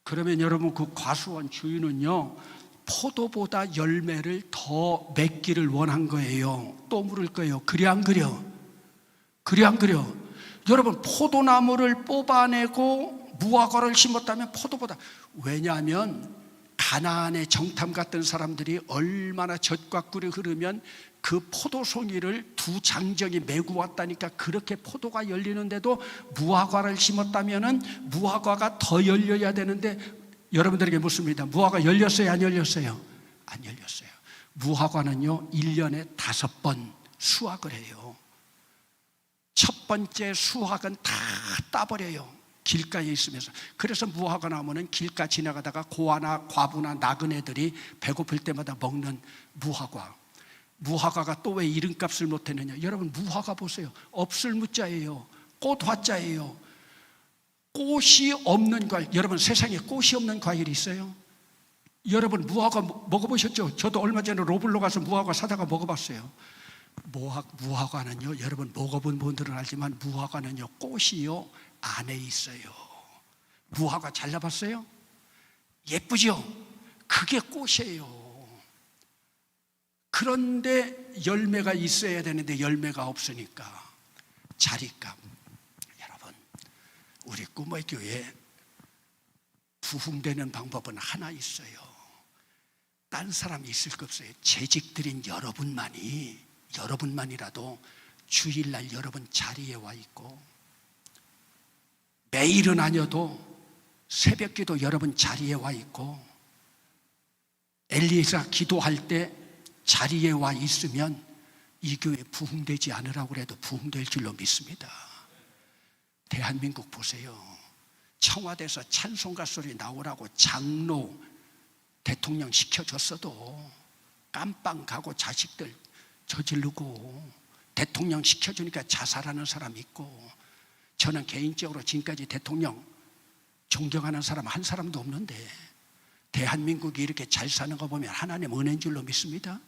그러면 여러분, 그 과수원 주인은요, 포도보다 열매를 더 맺기를 원한 거예요. 또 물을 거예요. 그래 안 그려? 그래 안 그려? 여러분, 포도나무를 뽑아내고 무화과를 심었다면 포도보다, 왜냐하면 가나안의 정탐 갔던 사람들이 얼마나 젖과 꿀이 흐르면 그 포도송이를 두 장정이 메고 왔다니까. 그렇게 포도가 열리는데도 무화과를 심었다면은 무화과가 더 열려야 되는데, 여러분들에게 묻습니다. 무화과 열렸어요? 안 열렸어요? 안 열렸어요. 무화과는요, 1년에 5번 수확을 해요. 첫 번째 수확은 다 따버려요. 길가에 있으면서. 그래서 무화과 나무는 길가 지나가다가 고아나 과부나 나그네들이 배고플 때마다 먹는 무화과. 무화과가 또 왜 이름값을 못했느냐? 여러분, 무화과 보세요. 없을 무자예요. 꽃화자예요. 꽃이 없는 과일. 여러분, 세상에 꽃이 없는 과일이 있어요? 여러분, 무화과 먹어보셨죠? 저도 얼마 전에 로블로 가서 무화과 사다가 먹어봤어요. 무화과는요, 여러분 먹어본 분들은 알지만 무화과는요, 꽃이요 안에 있어요. 무화과 잘라봤어요? 예쁘죠? 그게 꽃이에요. 그런데 열매가 있어야 되는데 열매가 없으니까 자리값. 여러분, 우리 꿈의 교회 부흥되는 방법은 하나 있어요. 딴 사람이 있을 거 없어요. 재직드린 여러분만이라도 주일날 여러분 자리에 와 있고, 매일은 아니어도 새벽기도 여러분 자리에 와 있고, 엘리야가 기도할 때 자리에 와 있으면 이 교회 부흥되지 않으라고 해도 부흥될 줄로 믿습니다. 대한민국 보세요. 청와대에서 찬송가 소리 나오라고 장로 대통령 시켜줬어도 깜빵 가고 자식들 저지르고, 대통령 시켜주니까 자살하는 사람 있고. 저는 개인적으로 지금까지 대통령 존경하는 사람 한 사람도 없는데, 대한민국이 이렇게 잘 사는 거 보면 하나님 은혜인 줄로 믿습니다.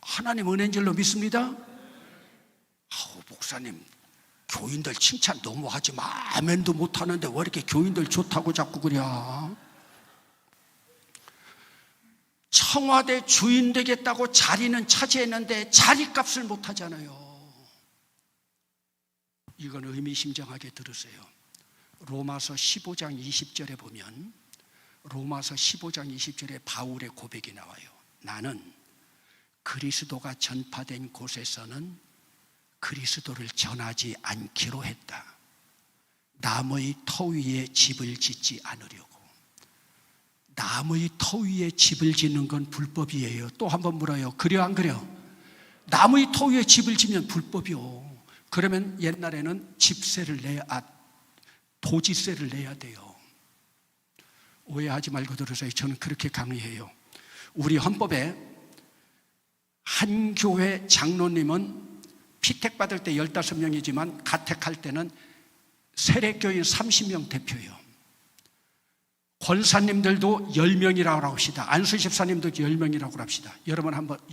하나님 은혜인 줄로 믿습니다. 목사님, 교인들 칭찬 너무 하지 마. 아멘도 못하는데 왜 이렇게 교인들 좋다고 자꾸 그래? 청와대 주인 되겠다고 자리는 차지했는데 자리값을 못하잖아요. 이건 의미심장하게 들으세요. 로마서 15장 20절에 보면, 로마서 15장 20절에 바울의 고백이 나와요. 나는 그리스도가 전파된 곳에서는 그리스도를 전하지 않기로 했다. 남의 터 위에 집을 짓지 않으려고. 남의 터 위에 집을 짓는 건 불법이에요. 또 한 번 물어요. 그래요, 안 그래요? 남의 터 위에 집을 지면 불법이요. 그러면 옛날에는 집세를 도지세를 내야 돼요. 오해하지 말고 들으세요. 저는 그렇게 강의해요. 우리 헌법에 한 교회 장로님은 피택받을 때 15명이지만 가택할 때는 세례교인 30명 대표예요. 권사님들도 10명이라고 합시다. 안수 집사님도 10명이라고 합시다.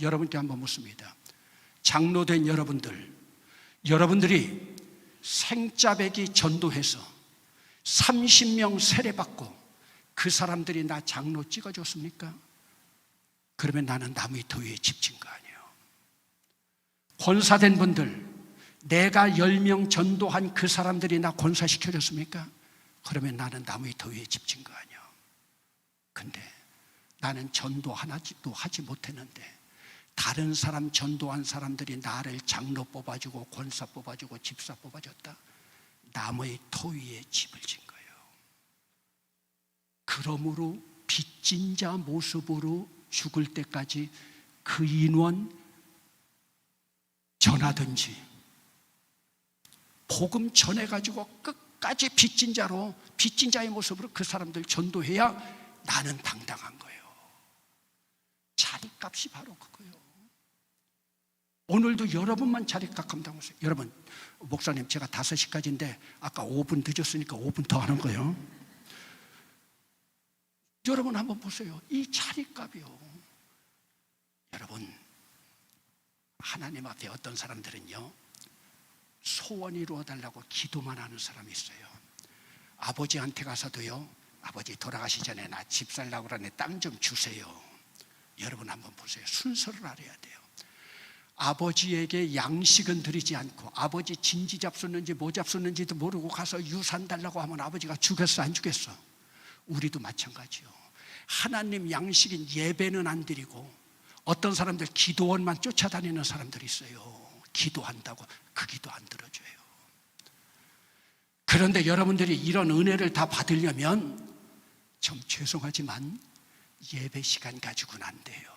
여러분께 한번 묻습니다. 장로된 여러분들이 생짜배기 전도해서 30명 세례받고 그 사람들이 나 장로 찍어줬습니까? 그러면 나는 남의 터 위에 집 진 거 아니에요. 권사된 분들, 내가 10명 전도한 그 사람들이 나 권사시켜줬습니까? 그러면 나는 남의 터 위에 집 진 거 아니에요. 근데 나는 전도 하나도 하지 못했는데 다른 사람 전도한 사람들이 나를 장로 뽑아주고 권사 뽑아주고 집사 뽑아줬다. 남의 터 위에 집을 진 거예요. 그러므로 빚진 자 모습으로 죽을 때까지 그 인원 전하든지, 복음 전해가지고 끝까지 빚진 자로, 빚진 자의 모습으로 그 사람들 전도해야 나는 당당한 거예요. 자리값이 바로 그거예요. 오늘도 여러분만 자리값 감당하세요. 여러분, 목사님 제가 5시까지인데 아까 5분 늦었으니까 5분 더 하는 거예요. 여러분 한번 보세요. 이 자리값이요. 여러분, 하나님 앞에 어떤 사람들은요, 소원 이루어달라고 기도만 하는 사람이 있어요. 아버지한테 가서도요, 아버지 돌아가시 전에 나 집 살라고 그러네, 땅 좀 주세요. 여러분 한번 보세요. 순서를 알아야 돼요. 아버지에게 양식은 드리지 않고 아버지 진지 잡수는지 뭐 잡수는지도 모르고 가서 유산 달라고 하면 아버지가 주겠어 안 주겠어? 우리도 마찬가지요. 하나님 양식인 예배는 안 드리고 어떤 사람들 기도원만 쫓아다니는 사람들이 있어요. 기도한다고 그 기도 안 들어줘요. 그런데 여러분들이 이런 은혜를 다 받으려면 좀 죄송하지만 예배 시간 가지고는 안 돼요.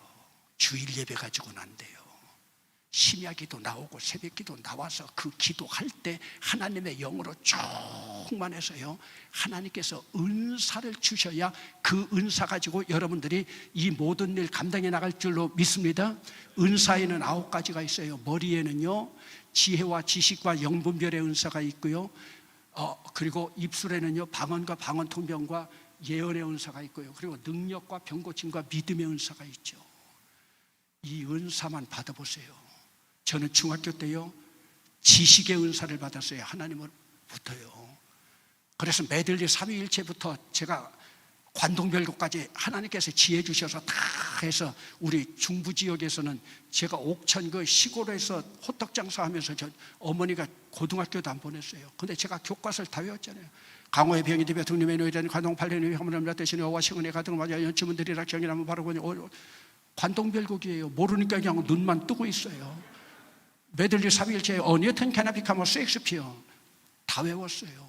주일 예배 가지고는 안 돼요. 심야기도 나오고 새벽기도 나와서 그 기도할 때 하나님의 영으로 충만해서요, 하나님께서 은사를 주셔야 그 은사 가지고 여러분들이 이 모든 일 감당해 나갈 줄로 믿습니다. 은사에는 9가지가 있어요. 머리에는요, 지혜와 지식과 영분별의 은사가 있고요, 그리고 입술에는요, 방언과 방언통변과 예언의 은사가 있고요, 그리고 능력과 병고침과 믿음의 은사가 있죠. 이 은사만 받아보세요. 저는 중학교 때요, 지식의 은사를 받았어요. 하나님으로부터요. 그래서 메들리 삼위일체부터 제가 관동별교까지 하나님께서 지혜 주셔서 다 해서 우리 중부 지역에서는 제가 옥천 그 시골에서 호떡 장사하면서 저 어머니가 고등학교도 안 보냈어요. 근데 제가 교과서를 다 외웠잖아요. 강호의 병이 되며 등림의 노이자니 관동 팔레니 화문함이라 대신에 어와 시은의 가득을 맞아 연춤은 들이라 정이라면 바로 보니 관동별곡이에요. 모르니까 그냥 눈만 뜨고 있어요. 메들리 삼위일체 어니어튼 캐나비카모 셰익스피어 다 외웠어요.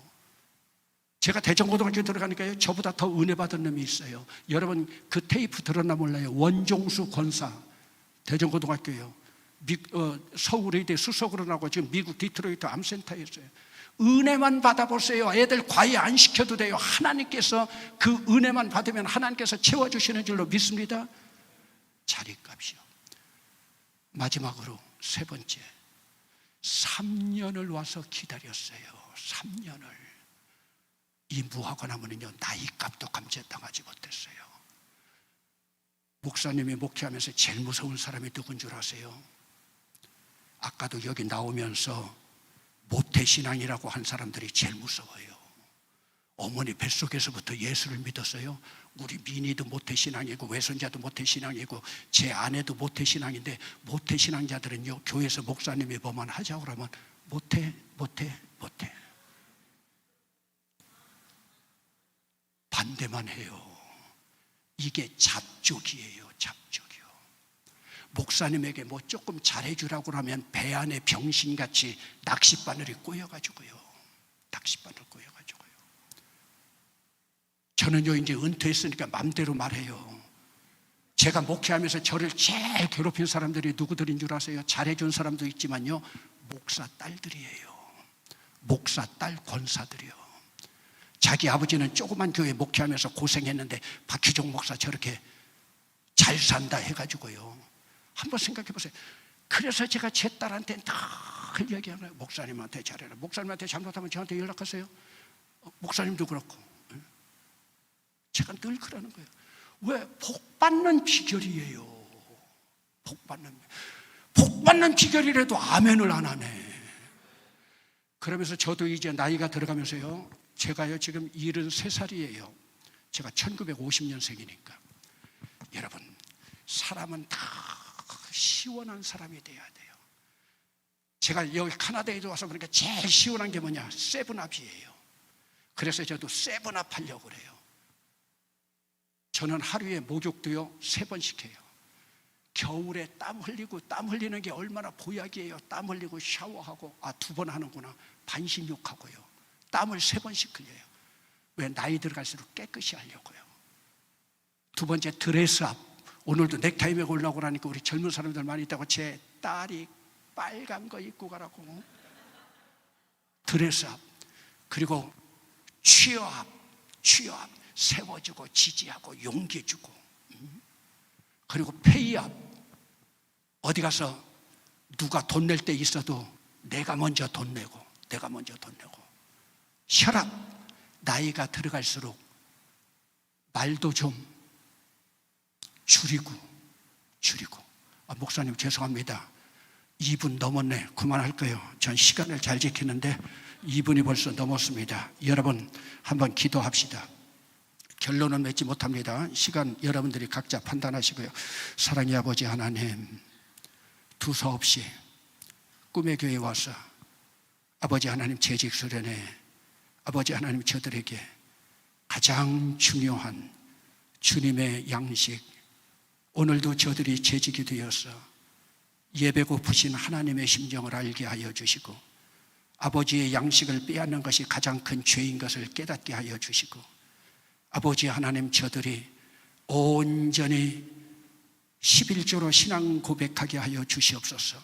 제가 대전고등학교 들어가니까요, 저보다 더 은혜 받은 놈이 있어요. 여러분 그 테이프 들었나 몰라요. 원종수 권사, 대전고등학교요. 서울의대 수석으로 나고 지금 미국 디트로이트 암센터에 있어요. 은혜만 받아보세요. 애들 과외 안 시켜도 돼요. 하나님께서 그 은혜만 받으면 하나님께서 채워주시는 줄로 믿습니다. 자리값이요. 마지막으로 세 번째, 3년을 와서 기다렸어요. 3년을. 이 무화과나무는요, 나이값도 감지당하지 못했어요. 목사님이 목회하면서 제일 무서운 사람이 누군 줄 아세요? 아까도 여기 나오면서 모태신앙이라고 한 사람들이 제일 무서워요. 어머니 뱃속에서부터 예수를 믿었어요. 우리 민희도 모태신앙이고 외손자도 모태신앙이고 제 아내도 모태신앙인데, 모태신앙자들은요, 교회에서 목사님이 뭐만 하자고 그러면 못해. 반대만 해요. 이게 잡족이에요. 잡족이요. 목사님에게 뭐 조금 잘해주라고 하면 배 안에 병신같이 낚싯바늘이 꼬여가지고요. 낚싯바늘 꼬여가지고요. 저는요, 이제 은퇴했으니까 맘대로 말해요. 제가 목회하면서 저를 제일 괴롭힌 사람들이 누구들인 줄 아세요? 잘해준 사람도 있지만요, 목사 딸들이에요. 목사 딸 권사들이요. 자기 아버지는 조그만 교회 목회하면서 고생했는데 박희종 목사 저렇게 잘 산다 해가지고요. 한번 생각해 보세요. 그래서 제가 제 딸한테 늘 얘기하는 거예요. 목사님한테 잘해라. 목사님한테 잘못하면 저한테 연락하세요. 목사님도 그렇고. 제가 늘 그러는 거예요. 왜? 복 받는 비결이에요. 복 받는 비결이라도 아멘을 안 하네. 그러면서 저도 이제 나이가 들어가면서요, 제가요 지금 73살이에요. 제가 1950년생이니까. 여러분, 사람은 다 시원한 사람이 돼야 돼요. 제가 여기 카나다에도 와서 그러니까 제일 시원한 게 뭐냐? 세븐업이에요. 그래서 저도 세븐업 하려고 그래요. 저는 하루에 목욕도요 3번씩 해요. 겨울에 땀 흘리는 게 얼마나 보약이에요. 땀 흘리고 샤워하고, 2번 하는구나. 반신욕하고요. 땀을 3번씩 흘려요. 왜? 나이 들어갈수록 깨끗이 하려고요. 2번째, 드레스업. 오늘도 넥타이 메고 올라오고 하니까 우리 젊은 사람들 많이 있다고 제 딸이 빨간 거 입고 가라고. 드레스업. 그리고 취업 세워주고 지지하고 용기 주고, 그리고 페이업, 어디 가서 누가 돈 낼 때 있어도 내가 먼저 돈 내고. 혈압, 나이가 들어갈수록 말도 좀 줄이고. 목사님 죄송합니다, 2분 넘었네. 그만할 거예요. 전 시간을 잘 지키는데 2분이 벌써 넘었습니다. 여러분 한번 기도합시다. 결론은 맺지 못합니다. 시간 여러분들이 각자 판단하시고요. 사랑의 아버지 하나님, 두서없이 꿈의 교회에 와서 아버지 하나님 재직 수련회, 아버지 하나님 저들에게 가장 중요한 주님의 양식, 오늘도 저들이 재직이 되어서 예배 고프신 하나님의 심정을 알게 하여 주시고, 아버지의 양식을 빼앗는 것이 가장 큰 죄인 것을 깨닫게 하여 주시고, 아버지 하나님 저들이 온전히 11조로 신앙 고백하게 하여 주시옵소서.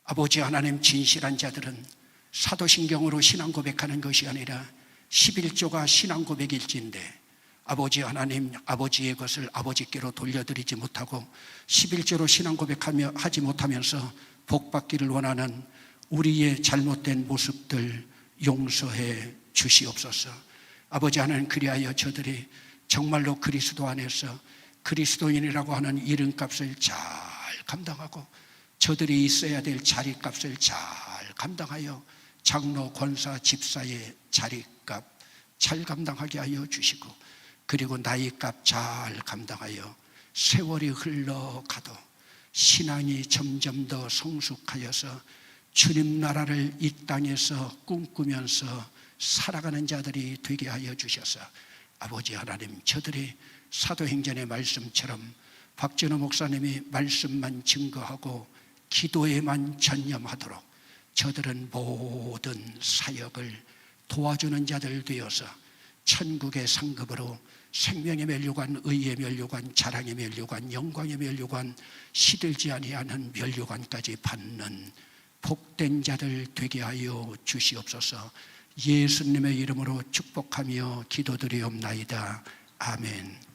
아버지 하나님, 진실한 자들은 사도신경으로 신앙 고백하는 것이 아니라 11조가 신앙 고백일진데, 아버지 하나님, 아버지의 것을 아버지께로 돌려드리지 못하고 11조로 신앙 고백하며 하지 못하면서 복받기를 원하는 우리의 잘못된 모습들 용서해 주시옵소서. 아버지 하나님, 그리하여 저들이 정말로 그리스도 안에서 그리스도인이라고 하는 이름값을 잘 감당하고, 저들이 있어야 될 자리값을 잘 감당하여 장로, 권사, 집사의 자리값 잘 감당하게 하여 주시고, 그리고 나이값 잘 감당하여 세월이 흘러가도 신앙이 점점 더 성숙하여서 주님 나라를 이 땅에서 꿈꾸면서 살아가는 자들이 되게 하여 주셔서, 아버지 하나님, 저들이 사도행전의 말씀처럼 박진호 목사님이 말씀만 증거하고 기도에만 전념하도록 저들은 모든 사역을 도와주는 자들 되어서 천국의 상급으로 생명의 면류관, 의의 면류관, 자랑의 면류관, 영광의 면류관, 시들지 아니하는 면류관까지 받는 복된 자들 되게 하여 주시옵소서. 예수님의 이름으로 축복하며 기도드리옵나이다. 아멘.